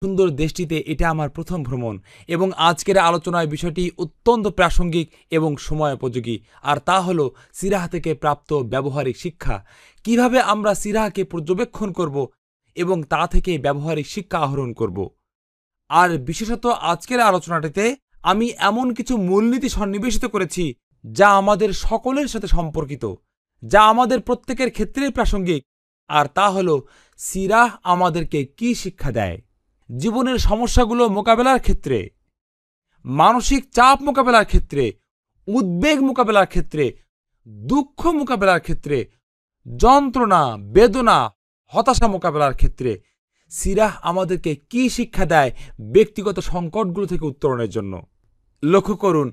সুন্দর দেশটিতে এটা আমার প্রথম ভ্রমণ এবং আজকের আলোচনায় বিষয়টি অত্যন্ত প্রাসঙ্গিক এবং সময়োপযোগী, আর তা হলো সিরাহ থেকে প্রাপ্ত ব্যবহারিক শিক্ষা। কিভাবে আমরা সিরাহকে পর্যবেক্ষণ করব এবং তা থেকে ব্যবহারিক শিক্ষা আহরণ করব। আর বিশেষত আজকের আলোচনাটিতে আমি এমন কিছু মূলনীতি সন্নিবেশিত করেছি যা আমাদের সকলের সাথে সম্পর্কিত, যা আমাদের প্রত্যেকের ক্ষেত্রেই প্রাসঙ্গিক, আর তা হলো সিরাহ আমাদেরকে কি শিক্ষা দেয় জীবনের সমস্যাগুলো মোকাবেলার ক্ষেত্রে, মানসিক চাপ মোকাবেলার ক্ষেত্রে, উদ্বেগ মোকাবেলার ক্ষেত্রে, দুঃখ মোকাবেলার ক্ষেত্রে, যন্ত্রণা, বেদনা, হতাশা মোকাবেলার ক্ষেত্রে। সিরাহ আমাদেরকে কি শিক্ষা দেয় ব্যক্তিগত সংকটগুলো থেকে উত্তরণের জন্য। লক্ষ্য করুন,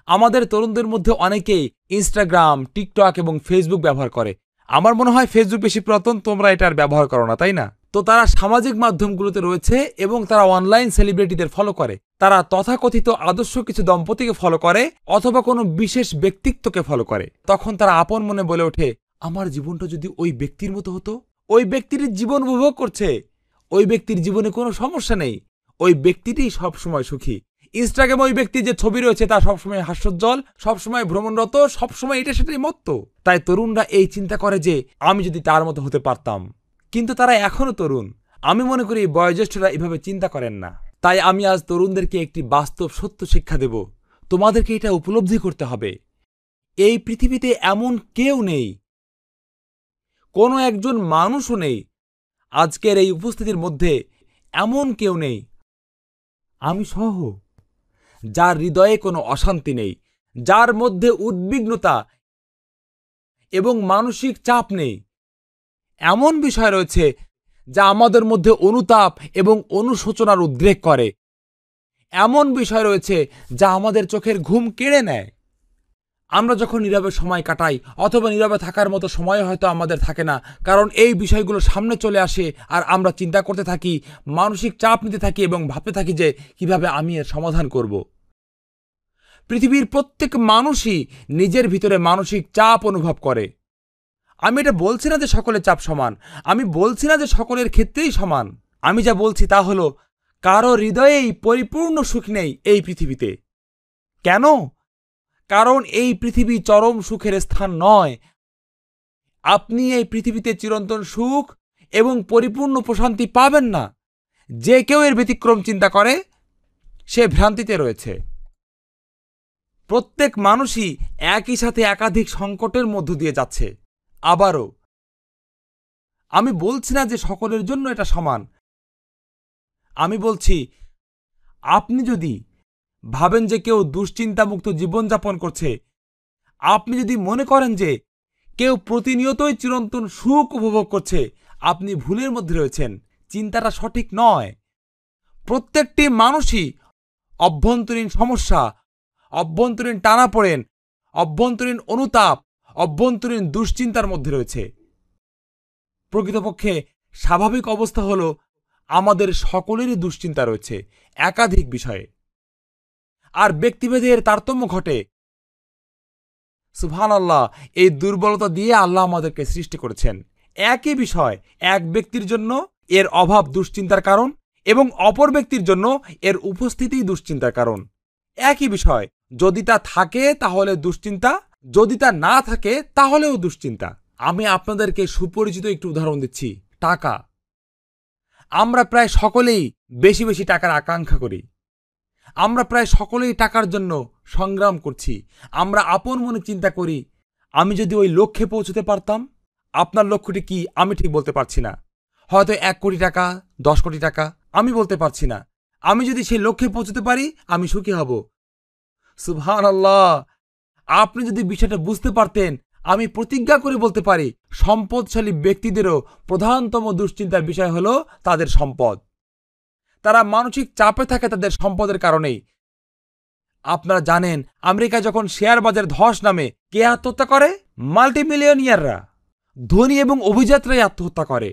আমাদের তরুণদের মধ্যে অনেকেই ইনস্টাগ্রাম, টিকটক এবং ফেসবুক ব্যবহার করে। আমার মনে হয় ফেসবুক বেশি পুরাতন, তোমরা এটার ব্যবহার করো না, তাই না? তো তারা সামাজিক মাধ্যমগুলোতে রয়েছে এবং তারা অনলাইন সেলিব্রিটিদের ফলো করে। তারা তথাকথিত আদর্শ কিছু দম্পতিকে ফলো করে অথবা কোনো বিশেষ ব্যক্তিত্বকে ফলো করে। তখন তারা আপন মনে বলে ওঠে, আমার জীবনটা যদি ওই ব্যক্তির মতো হতো। ওই ব্যক্তির জীবন উপভোগ করছে, ওই ব্যক্তির জীবনে কোনো সমস্যা নেই, ওই ব্যক্তিটি সবসময় সুখী। ইনস্টাগ্রামে ওই ব্যক্তির যে ছবি রয়েছে তা সবসময় হাস্যোজ্জ্বল, সবসময় ভ্রমণরত, সবসময় এটা সেটাই মত্ত। তাই তরুণরা এই চিন্তা করে যে আমি যদি তার মতো হতে পারতাম। কিন্তু তারা এখনো তরুণ। আমি মনে করি বয়োজ্যেষ্ঠরা এভাবে চিন্তা করেন না। তাই আমি আজ তরুণদেরকে একটি বাস্তব সত্য শিক্ষা দেব। তোমাদেরকে এটা উপলব্ধি করতে হবে, এই পৃথিবীতে এমন কেউ নেই, কোনো একজন মানুষও নেই, আজকের এই উপস্থিতির মধ্যে এমন কেউ নেই, আমি সহ, যার হৃদয়ে কোনো অশান্তি নেই, যার মধ্যে উদ্বিগ্নতা এবং মানসিক চাপ নেই। এমন বিষয় রয়েছে যা আমাদের মধ্যে অনুতাপ এবং অনুশোচনার উদ্রেক করে। এমন বিষয় রয়েছে যা আমাদের চোখের ঘুম কেড়ে নেয়। আমরা যখন নীরবে সময় কাটাই অথবা নীরবে থাকার মতো সময় হয়তো আমাদের থাকে না, কারণ এই বিষয়গুলো সামনে চলে আসে আর আমরা চিন্তা করতে থাকি, মানসিক চাপ নিতে থাকি এবং ভাবতে থাকি যে কিভাবে আমি এর সমাধান করব। পৃথিবীর প্রত্যেক মানুষই নিজের ভিতরে মানসিক চাপ অনুভব করে। আমি এটা বলছি না যে সকলের চাপ সমান, আমি বলছি না যে সকলের ক্ষেত্রেই সমান। আমি যা বলছি তা হলো কারো হৃদয়েই পরিপূর্ণ সুখ নেই এই পৃথিবীতে। কেন? কারণ এই পৃথিবী চরম সুখের স্থান নয়। আপনি এই পৃথিবীতে চিরন্তন সুখ এবং পরিপূর্ণ প্রশান্তি পাবেন না। যে কেউ এর ব্যতিক্রম চিন্তা করে সে ভ্রান্তিতে রয়েছে। প্রত্যেক মানুষই একই সাথে একাধিক সংকটের মধ্য দিয়ে যাচ্ছে। আবারও আমি বলছি না যে সকলের জন্য এটা সমান। আমি বলছি, আপনি যদি ভাবেন যে কেউ দুশ্চিন্তামুক্ত জীবনযাপন করছে, আপনি যদি মনে করেন যে কেউ প্রতিনিয়তই চিরন্তন সুখ উপভোগ করছে, আপনি ভুলের মধ্যে রয়েছেন। চিন্তাটা সঠিক নয়। প্রত্যেকটি মানুষই অভ্যন্তরীণ সমস্যা, অভ্যন্তরীণ টানাপোড়েন, অভ্যন্তরীণ অনুতাপ, অভ্যন্তরীণ দুশ্চিন্তার মধ্যে রয়েছে। প্রকৃতপক্ষে স্বাভাবিক অবস্থা হলো আমাদের সকলেরই দুশ্চিন্তা রয়েছে একাধিক বিষয়ে, আর ব্যক্তিভেদের তারতম্য ঘটে। সুবহানাল্লাহ, এই দুর্বলতা দিয়ে আল্লাহ আমাদেরকে সৃষ্টি করেছেন। একই বিষয় এক ব্যক্তির জন্য এর অভাব দুশ্চিন্তার কারণ এবং অপর ব্যক্তির জন্য এর উপস্থিতি দুশ্চিন্তার কারণ। একই বিষয়, যদি তা থাকে তাহলে দুশ্চিন্তা, যদি তা না থাকে তাহলেও দুশ্চিন্তা। আমি আপনাদেরকে সুপরিচিত একটি উদাহরণ দিচ্ছি, টাকা। আমরা প্রায় সকলেই বেশি বেশি টাকার আকাঙ্ক্ষা করি। আমরা প্রায় সকলেই টাকার জন্য সংগ্রাম করছি। আমরা আপন মনে চিন্তা করি, আমি যদি ওই লক্ষ্যে পৌঁছতে পারতাম। আপনার লক্ষ্যটি কি আমি ঠিক বলতে পারছি না। হয়তো 1 কোটি টাকা, 10 কোটি টাকা, আমি বলতে পারছি না। আমি যদি সেই লক্ষ্যে পৌঁছতে পারি আমি সুখী হব। সুবহানাল্লাহ, আপনি যদি বিষয়টা বুঝতে পারতেন। আমি প্রতিজ্ঞা করে বলতে পারি, সম্পদশালী ব্যক্তিদেরও প্রধানতম দুশ্চিন্তার বিষয় হলো তাদের সম্পদ। তারা মানসিক চাপে থাকে তাদের সম্পদের কারণেই। আপনারা জানেন, আমেরিকায় যখন শেয়ার বাজার ধস নামে কে আত্মহত্যা করে? মাল্টিমিলিয়নিয়াররা, ধনী এবং অভিজাতরাই আত্মহত্যা করে।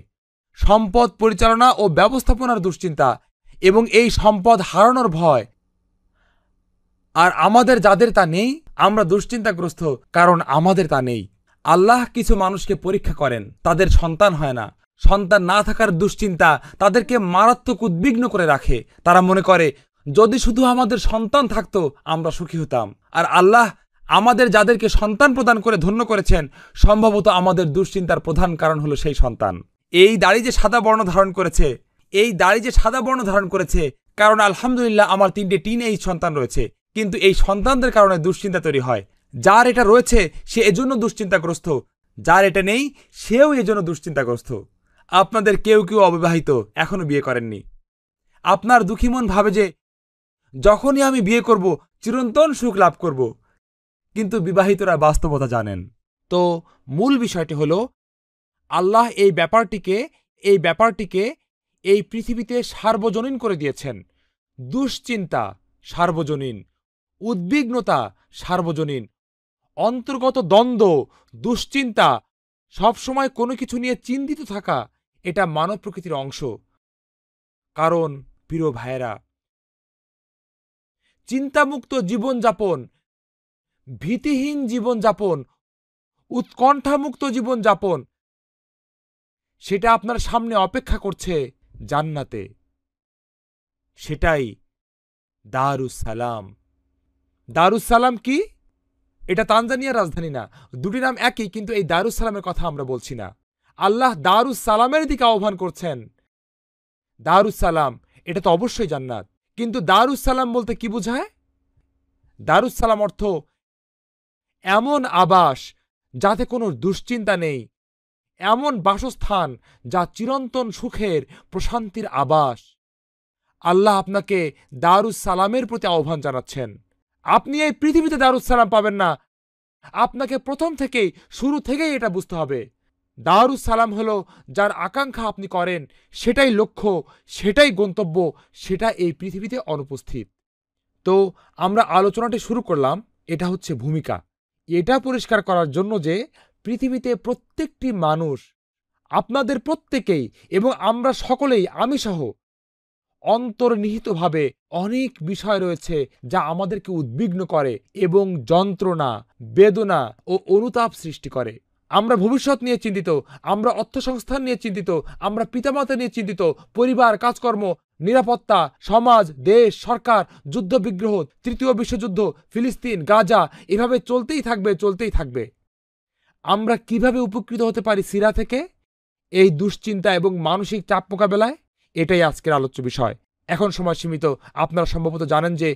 সম্পদ পরিচালনা ও ব্যবস্থাপনার দুশ্চিন্তা এবং এই সম্পদ হারানোর ভয়। আর আমাদের যাদের তা নেই, আমরা দুশ্চিন্তাগ্রস্ত, কারণ আমাদের তা নেই। আল্লাহ কিছু মানুষকে পরীক্ষা করেন, তাদের সন্তান হয় না। সন্তান না থাকার দুশ্চিন্তা তাদেরকে মারাত্মক উদ্বিগ্ন করে রাখে। তারা মনে করে যদি শুধু আমাদের সন্তান থাকতো আমরা সুখী হতাম। আর আল্লাহ আমাদের যাদেরকে সন্তান প্রদান করে ধন্য করেছেন, সম্ভবত আমাদের দুশ্চিন্তার প্রধান কারণ হলো সেই সন্তান। এই দাড়ি যে সাদা বর্ণ ধারণ করেছে, কারণ আলহামদুলিল্লাহ আমার 3টে টিনএজ সন্তান রয়েছে, কিন্তু এই সন্তানদের কারণে দুশ্চিন্তা তৈরি হয়। যার এটা রয়েছে সে এজন্য দুশ্চিন্তাগ্রস্ত, যার এটা নেই সেও এজন্য দুশ্চিন্তাগ্রস্ত। আপনাদের কেউ কেউ অবিবাহিত, এখনো বিয়ে করেননি। আপনার দুঃখী মন ভাবে যে যখনই আমি বিয়ে করব চিরন্তন সুখ লাভ করব, কিন্তু বিবাহিতরা বাস্তবতা জানেন। তো মূল বিষয়টি হলো আল্লাহ এই ব্যাপারটিকে এই পৃথিবীতে সার্বজনীন করে দিয়েছেন। দুশ্চিন্তা সার্বজনীন, উদ্বিগ্নতা সার্বজনীন, অন্তর্গত দ্বন্দ্ব, দুশ্চিন্তা, সবসময় কোনো কিছু নিয়ে চিন্তিত থাকা, এটা মানব প্রকৃতির অংশ। কারণ প্রিয় ভাইয়েরা, চিন্তামুক্ত জীবনযাপন, ভীতিহীন জীবনযাপন, উৎকণ্ঠামুক্ত জীবনযাপন, সেটা আপনার সামনে অপেক্ষা করছে জান্নাতে। সেটাই দারুস সালাম। দারুস সালাম কি? এটা তানজানিয়ার রাজধানী না, দুটি নাম একই, কিন্তু এই দারুস সালামের কথা আমরা বলছি না। আল্লাহ দারুস সালামের দিকে আহ্বান করছেন। দারুস সালাম এটা তো অবশ্যই জান্নাত, কিন্তু দারুস সালাম বলতে কি বোঝায়? দারুস সালাম অর্থ এমন আবাস যাতে কোনো দুশ্চিন্তা নেই, এমন বাসস্থান যা চিরন্তন সুখের, প্রশান্তির আবাস। আল্লাহ আপনাকে দারুস সালামের প্রতি আহ্বান জানাচ্ছেন। আপনি এই পৃথিবীতে দারুস সালাম পাবেন না, আপনাকে শুরু থেকেই এটা বুঝতে হবে। দারুস সালাম হলো যার আকাঙ্ক্ষা আপনি করেন, সেটাই লক্ষ্য, সেটাই গন্তব্য, সেটা এই পৃথিবীতে অনুপস্থিত। তো আমরা আলোচনাটি শুরু করলাম, এটা হচ্ছে ভূমিকা, এটা পরিষ্কার করার জন্য যে পৃথিবীতে প্রত্যেকটি মানুষ, আপনাদের প্রত্যেকেই এবং আমরা সকলেই, আমি সহ, অন্তর্নিহিতভাবে অনেক বিষয় রয়েছে যা আমাদেরকে উদ্বিগ্ন করে এবং যন্ত্রণা, বেদনা ও অনুতাপ সৃষ্টি করে। আমরা ভবিষ্যৎ নিয়ে চিন্তিত, আমরা অর্থসংস্থান নিয়ে চিন্তিত, আমরা পিতামাতা নিয়ে চিন্তিত, পরিবার, কাজকর্ম, নিরাপত্তা, সমাজ, দেশ, সরকার, যুদ্ধবিগ্রহ, তৃতীয় বিশ্বযুদ্ধ, ফিলিস্তিন, গাজা, এভাবে চলতেই থাকবে। আমরা কিভাবে উপকৃত হতে পারি সিরা থেকে এই দুশ্চিন্তা এবং মানসিক চাপ মোকাবেলায়? এটাই আজকের আলোচ্য বিষয়। এখন সময় সীমিত, আপনারা সম্ভবত জানেন যে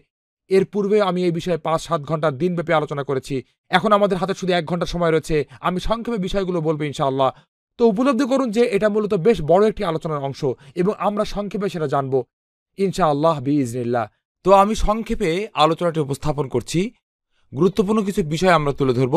এর পূর্বে আমি এই বিষয়ে 5-7 ঘন্টার দিনব্যাপী আলোচনা করেছি। এখন আমাদের হাতে শুধু 1 ঘন্টা সময় রয়েছে। আমি সংক্ষেপে বিষয়গুলো বলবো ইনশাআল্লাহ। তো উপলব্ধি করুন যে এটা মূলত বেশ বড় একটি আলোচনার অংশ এবং আমরা সংক্ষেপে সেটা জানবো ইনশাআল্লাহ বিইজনিল্লাহ। তো আমি সংক্ষেপে আলোচনাটি উপস্থাপন করছি। গুরুত্বপূর্ণ কিছু বিষয় আমরা তুলে ধরব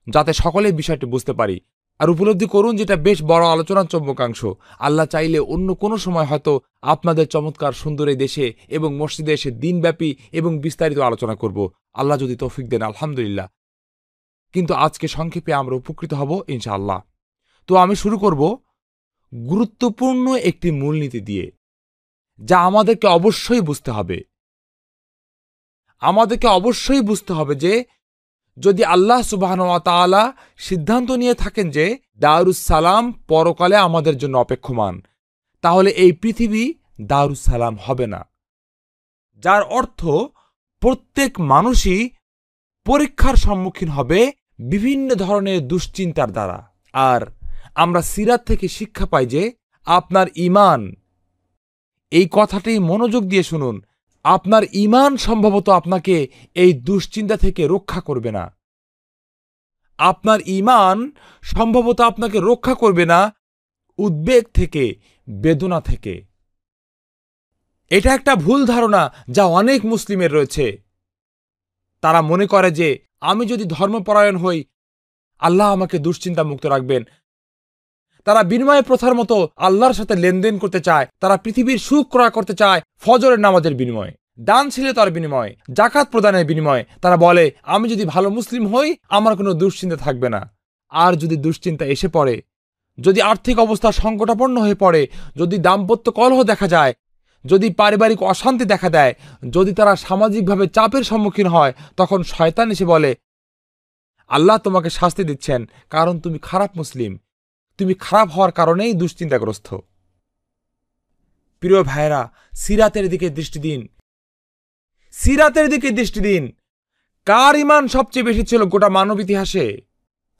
যাতে সকলেই বিষয়টি বুঝতে পারি। আর উপলব্ধি করুন যেটা বেশ বড় আলোচনার চৌম্বকাংশ। আল্লাহ চাইলে অন্য কোনো সময় হয়তো আপনাদের চমৎকার সুন্দর এই দেশে এবং মসজিদে এসে দিনব্যাপী এবং বিস্তারিত আলোচনা করব, আল্লাহ যদি তৌফিক দেন, আলহামদুলিল্লাহ। কিন্তু আজকে সংক্ষেপে আমরা উপকৃত হব ইনশাআল্লাহ। তো আমি শুরু করব গুরুত্বপূর্ণ একটি মূলনীতি দিয়ে, যা আমাদেরকে অবশ্যই বুঝতে হবে যে যদি আল্লাহ সুবহানাহু ওয়া তাআলা সিদ্ধান্ত নিয়ে থাকেন যে দারুস সালাম পরকালে আমাদের জন্য অপেক্ষমান, তাহলে এই পৃথিবী দারুস সালাম হবে না। যার অর্থ প্রত্যেক মানুষই পরীক্ষার সম্মুখীন হবে বিভিন্ন ধরনের দুশ্চিন্তার দ্বারা। আর আমরা সিরাত থেকে শিক্ষা পাই যে আপনার ঈমান, এই কথাটি মনোযোগ দিয়ে শুনুন, আপনার ঈমান সম্ভবত আপনাকে এই দুশ্চিন্তা থেকে রক্ষা করবে না। আপনার ঈমান সম্ভবত আপনাকে রক্ষা করবে না উদ্বেগ থেকে, বেদনা থেকে। এটা একটা ভুল ধারণা যা অনেক মুসলিমের রয়েছে। তারা মনে করে যে আমি যদি ধর্মপরায়ণ হই আল্লাহ আমাকে দুশ্চিন্তা মুক্ত রাখবেন। তারা বিনিময় প্রথার মতো আল্লাহর সাথে লেনদেন করতে চায়। তারা পৃথিবীর সুখ ক্রয় করতে চায় ফজরের নামাজের বিনিময়ে, দানশীলতার বিনিময়ে, জাকাত প্রদানের বিনিময়ে। তারা বলে আমি যদি ভালো মুসলিম হই আমার কোনো দুশ্চিন্তা থাকবে না। আর যদি দুশ্চিন্তা এসে পড়ে, যদি আর্থিক অবস্থা সংকটাপন্ন হয়ে পড়ে, যদি দাম্পত্য কলহ দেখা যায়, যদি পারিবারিক অশান্তি দেখা দেয়, যদি তারা সামাজিকভাবে চাপের সম্মুখীন হয়, তখন শয়তান এসে বলে আল্লাহ তোমাকে শাস্তি দিচ্ছেন কারণ তুমি খারাপ মুসলিম, তুমি খারাপ হওয়ার কারণেই দুশ্চিন্তাগ্রস্ত। প্রিয় ভাইরা, সিরাতের দিকে দৃষ্টি দিন, সিরাতের দিকে দৃষ্টি দিন। কার ঈমান সবচেয়ে বেশি ছিল গোটা মানব ইতিহাসে?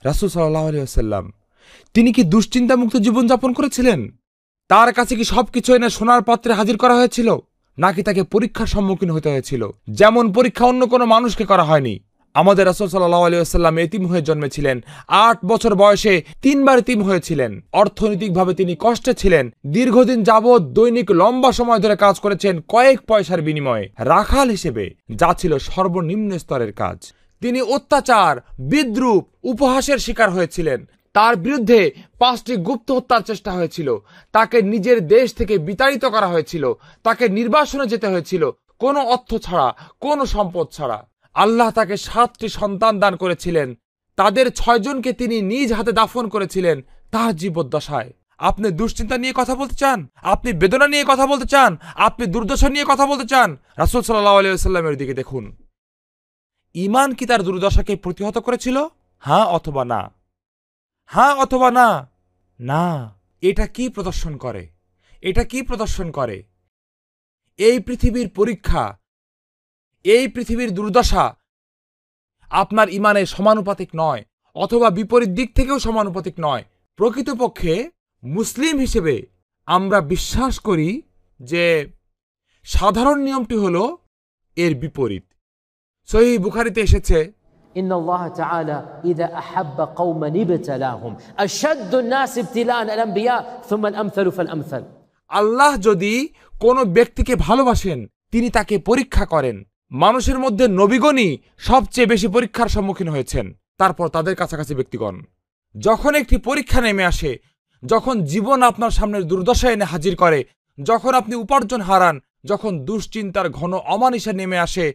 রাসূল সাল্লাল্লাহু আলাইহি ওয়াসাল্লাম। তিনি কি দুশ্চিন্তামুক্ত জীবনযাপন করেছিলেন? তার কাছে কি সবকিছু এনে সোনার পাত্রে হাজির করা হয়েছিল, নাকি তাকে পরীক্ষার সম্মুখীন হতে হয়েছিল? যেমন পরীক্ষা অন্য কোনো মানুষকে করা হয়নি। আমাদের রাসূল সাল্লাল্লাহু আলাইহি ওয়াসাল্লাম এতিম হয়ে জন্মেছিলেন। ৮ বছর বয়সে ৩ বার এতিম হয়েছিলেন। অর্থনৈতিকভাবে তিনি কষ্টে ছিলেন। দীর্ঘদিন যাবৎ দৈনিক লম্বা সময় ধরে কাজ করেছেন কয়েক পয়সার বিনিময়ে রাখাল হিসেবে, যা ছিল সর্বনিম্ন স্তরের কাজ। তিনি অত্যাচার, বিদ্রূপ, উপহাসের শিকার হয়েছিলেন। তার বিরুদ্ধে 5টি গুপ্ত হত্যার চেষ্টা হয়েছিল। তাকে নিজের দেশ থেকে বিতাড়িত করা হয়েছিল। তাকে নির্বাসনে যেতে হয়েছিল, কোনো অর্থ ছাড়া, কোনো সম্পদ ছাড়া। আল্লাহ তাকে 7টি সন্তান দান করেছিলেন। তাদের 6 জনকে তিনি নিজ হাতে দাফন করেছিলেন তার জীবদ্দশায়। আপনি দুশ্চিন্তা নিয়ে কথা বলতে চান? আপনি বেদনা নিয়ে কথা বলতে চান? আপনি দুর্দশা নিয়ে কথা বলতে চান? রাসূল সাল্লাল্লাহু আলাইহি ওয়াসাল্লামের দিকে দেখুন। ঈমান কি তার দুর্দশাকে প্রতিহত করেছিল? হ্যাঁ অথবা না? হ্যাঁ অথবা না? না। এটা কি প্রদর্শন করে? এটা কি প্রদর্শন করে? এই পৃথিবীর পরীক্ষা, এই পৃথিবীর দুর্দশা আপনার ঈমানের সমানুপাতিক নয়, অথবা বিপরীত দিক থেকেও সমানুপাতিক নয়। প্রকৃতপক্ষে মুসলিম হিসেবে আমরা বিশ্বাস করি যে সাধারণ নিয়মটি হলো এর বিপরীত। সহিহ বুখারীতে এসেছে, إن الله تعالى إذا أحب قوما ابتلاهم أشد الناس ابتلاء الأنبياء ثم الأمثل فالأمثل। আল্লাহ যদি কোনো ব্যক্তিকে ভালোবাসেন, তিনি তাকে পরীক্ষা করেন। মানুষের মধ্যে নবীগণই সবচেয়ে বেশি পরীক্ষার সম্মুখীন হয়েছেন, তারপর তাদের কাছাকাছি ব্যক্তিগণ। যখন একটি পরীক্ষা নেমে আসে, যখন জীবন আপনার সামনের দুর্দশা এনে হাজির করে, যখন আপনি উপার্জন হারান, যখন দুশ্চিন্তার ঘন অমানিসা নেমে আসে,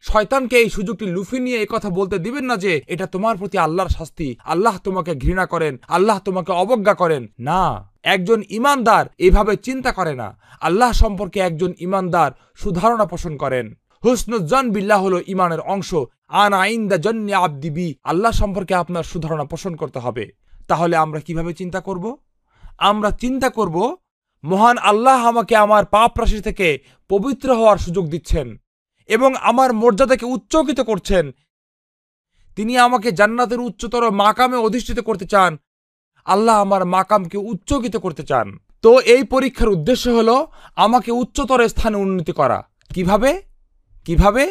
শয়তানকে এই সুযোগটি লুফে নিয়ে একথা বলতে দিবেন না যে এটা তোমার প্রতি আল্লাহর শাস্তি, আল্লাহ তোমাকে ঘৃণা করেন, আল্লাহ তোমাকে অবজ্ঞা করেন। না, একজন ঈমানদার এভাবে চিন্তা করে না। আল্লাহ সম্পর্কে একজন ঈমানদার সুধারণা পোষণ করেন। হুসনুজ্জান বিল্লাহ হলো ঈমানের অংশ। আনা ইনদা জান্নি আবদি বি, আল্লাহ সম্পর্কে আপনার সুধারণা পোষণ করতে হবে। তাহলে আমরা কিভাবে চিন্তা করব? আমরা চিন্তা করব, মহান আল্লাহ আমাকে আমার পাপ রাশি থেকে পবিত্র হওয়ার সুযোগ দিচ্ছেন এবং আমার মর্যাদাকে উচ্চকিত করছেন। তিনি আমাকে জান্নাতের উচ্চতর মাকামে অধিষ্ঠিত করতে চান। আল্লাহ আমার মাকামকে উচ্চকিত করতে চান। তো এই পরীক্ষার উদ্দেশ্য হলো আমাকে উচ্চতর স্থানে উন্নতি করা। কিভাবে? কিভাবে?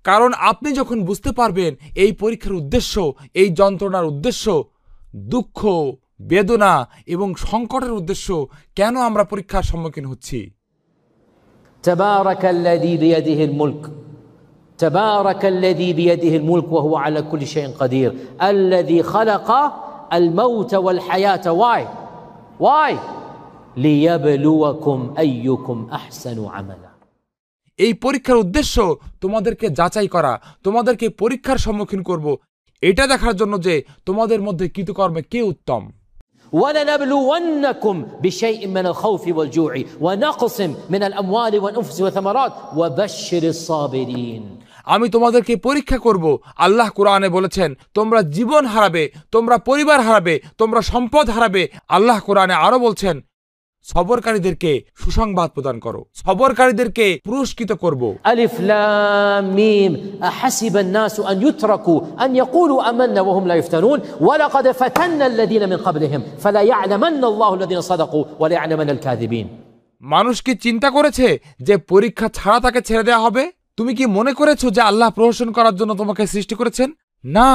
কারণ আপনি যখন বুঝতে পারবেন এই পরীক্ষার উদ্দেশ্য, এই যন্ত্রণার উদ্দেশ্য, দুঃখ, বেদনা এবং সংকটের উদ্দেশ্য, কেন আমরা পরীক্ষার সম্মুখীন হচ্ছি। تبارك الذي بيده الملك، تبارك الذي بيده الملك وهو على كل شيء قدير، الذي خلق الموت والحياة. واي ليبلوكم أيكم أحسن عملا। এই পরীক্ষার উদ্দেশ্য তোমাদেরকে যাচাই করা, তোমাদেরকে পরীক্ষার সম্মুখীন করব, এটা দেখার জন্য যে তোমাদের মধ্যে কৃতকর্মে কে উত্তম। ولنبلونكم بشيء من الخوف والجوع ونقص من الأموال والأنفس والثمرات وبشر الصابرين। আমি তোমাদেরকে পরীক্ষা করব। আল্লাহ কোরআনে বলেছেন তোমরা জীবন হারাবে, তোমরা পরিবার হারাবে, তোমরা সম্পদ হারাবে। আল্লাহ কোরআনে আরো বলছেন সবরকারীদেরকে সুসংবাদ প্রদান করো, সবরকারীদেরকে পুরস্কৃত করব। ألف لام ميم أحسب الناس أن يتركوا أن يقولوا آمنا وهم لا يفتنون ولقد فتنا الذين من قبلهم فلا يعلمن الله الذين صدقوا ولا يعلمن الكاذبين। মানুষ কি চিন্তা করেছে যে পরীক্ষা ছাড়া তাকে ছেড়ে দেওয়া হবে? তুমি কি মনে করেছো যে আল্লাহ প্রহসন করার জন্য তোমাকে সৃষ্টি করেছেন? না,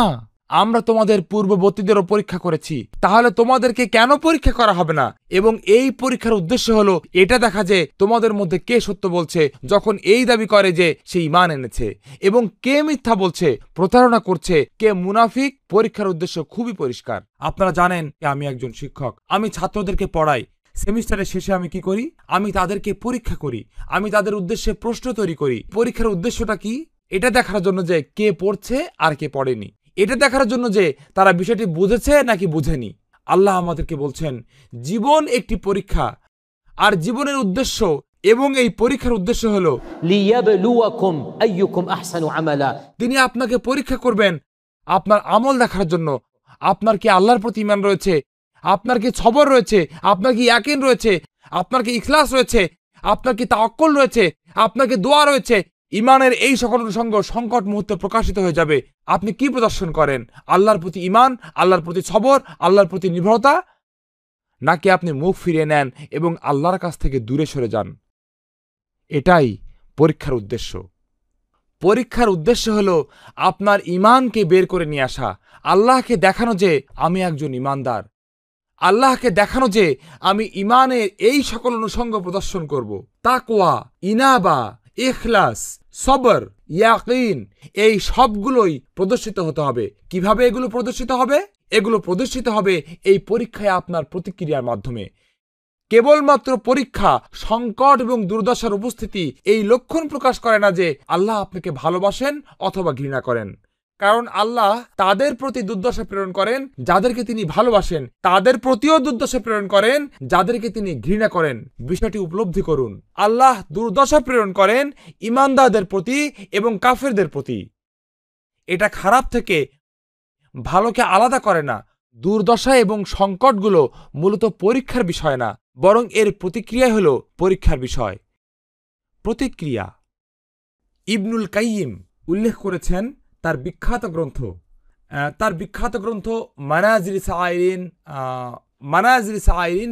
আমরা তোমাদের পূর্ববর্তীদেরও পরীক্ষা করেছি, তাহলে তোমাদেরকে কেন পরীক্ষা করা হবে না? এবং এই পরীক্ষার উদ্দেশ্য হলো এটা দেখা যে তোমাদের মধ্যে কে সত্য বলছে যখন এই দাবি করে যে সে ঈমান এনেছে, এবং কে মিথ্যা বলছে, প্রতারণা করছে, কে মুনাফিক। পরীক্ষার উদ্দেশ্য খুবই পরিষ্কার। আপনারা জানেন আমি একজন শিক্ষক, আমি ছাত্রদেরকে পড়াই। সেমিস্টারের শেষে আমি কি করি? আমি তাদেরকে পরীক্ষা করি, আমি তাদের উদ্দেশ্যে প্রশ্ন তৈরি করি। পরীক্ষার উদ্দেশ্যটা কি? এটা দেখার জন্য যে কে পড়ছে আর কে পড়েনি, এটা দেখার জন্য যে তারা বিষয়টি বুঝেছে নাকি বুঝেনি। আল্লাহ আমাদেরকে বলছেন জীবন একটি পরীক্ষা, আর জীবনের উদ্দেশ্য এবং এই পরীক্ষার উদ্দেশ্য হলো লিয়াবলুয়াকুম আইয়ুকুম আহসানু আমালা। তিনি আপনাকে পরীক্ষা করবেন আপনার আমল দেখার জন্য। আপনার কি আল্লাহর প্রতি ঈমান রয়েছে? আপনার কি সবর রয়েছে, আপনার কি ইয়াকিন রয়েছে, আপনার কি ইখলাস রয়েছে, আপনার কি তাওয়াক্কুল রয়েছে, আপনার কি দোয়া রয়েছে? ইমানের এই সকল অনুষঙ্গ সংকট মুহূর্তে প্রকাশিত হয়ে যাবে। আপনি কি প্রদর্শন করেন? আল্লাহর প্রতি ইমান, আল্লাহর প্রতি সবর, আল্লাহর প্রতি নির্ভরতা, নাকি আপনি মুখ ফিরিয়ে নেন এবং আল্লাহর কাছ থেকে দূরে সরে যান? এটাই পরীক্ষার উদ্দেশ্য। পরীক্ষার উদ্দেশ্য হলো আপনার ইমানকে বের করে নিয়ে আসা, আল্লাহকে দেখানো যে আমি একজন ইমানদার, আল্লাহকে দেখানো যে আমি ইমানের এই সকল অনুষঙ্গ প্রদর্শন করব। তাকওয়া, ইনাবা, ইখলাস, সবর, ইয়াকিন, এই সবগুলোই প্রদর্শিত হতে হবে। কিভাবে এগুলো প্রদর্শিত হবে? এগুলো প্রদর্শিত হবে এই পরীক্ষায় আপনার প্রতিক্রিয়ার মাধ্যমে। কেবলমাত্র পরীক্ষা, সংকট এবং দুর্দশার উপস্থিতি এই লক্ষণ প্রকাশ করে না যে আল্লাহ আপনাকে ভালোবাসেন অথবা ঘৃণা করেন। কারণ আল্লাহ তাদের প্রতি দুর্দশা প্রেরণ করেন যাদেরকে তিনি ভালোবাসেন, তাদের প্রতিও দুর্দশা প্রেরণ করেন যাদেরকে তিনি ঘৃণা করেন। বিষয়টি উপলব্ধি করুন। আল্লাহ দুর্দশা প্রেরণ করেন ঈমানদারদের প্রতি এবং কাফেরদের প্রতি। এটা খারাপ থেকে ভালোকে আলাদা করে না। দুর্দশা এবং সংকটগুলো মূলত পরীক্ষার বিষয় না, বরং এর প্রতিক্রিয়াই হল পরীক্ষার বিষয়। প্রতিক্রিয়া ইবনুল কাইয়িম উল্লেখ করেছেন তার বিখ্যাত গ্রন্থ মানাজিল সাইরিন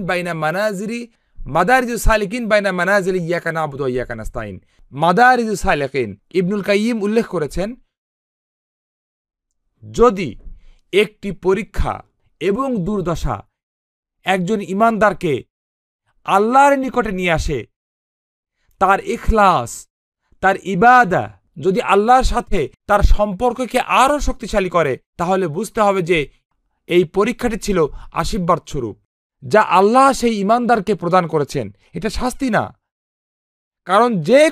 বাইনা মানাজিরি মাদারিজুস সালিকিন বাইনা মানাজিল ইয়াকা নাবুদু ওয়া ইয়াকা নাস্তাইন। মাদারিজুস সালিকিন ইবনুল কাইয়িম উল্লেখ করেছেন, যদি একটি পরীক্ষা এবং দুর্দশা একজন ঈমানদারকে আল্লাহর নিকটে নিয়ে আসে, তার ইখলাস, তার ইবাদা যদি আল্লাহর সাথে তার সম্পর্ককে আরও শক্তিশালী করে, তাহলে বুঝতে হবে যে এই পরীক্ষাটি ছিল আশীর্বাদ স্বরূপ, যা আল্লাহ সেই ঈমানদারকে প্রদান করেছেন। এটা শাস্তি না। কারণ যে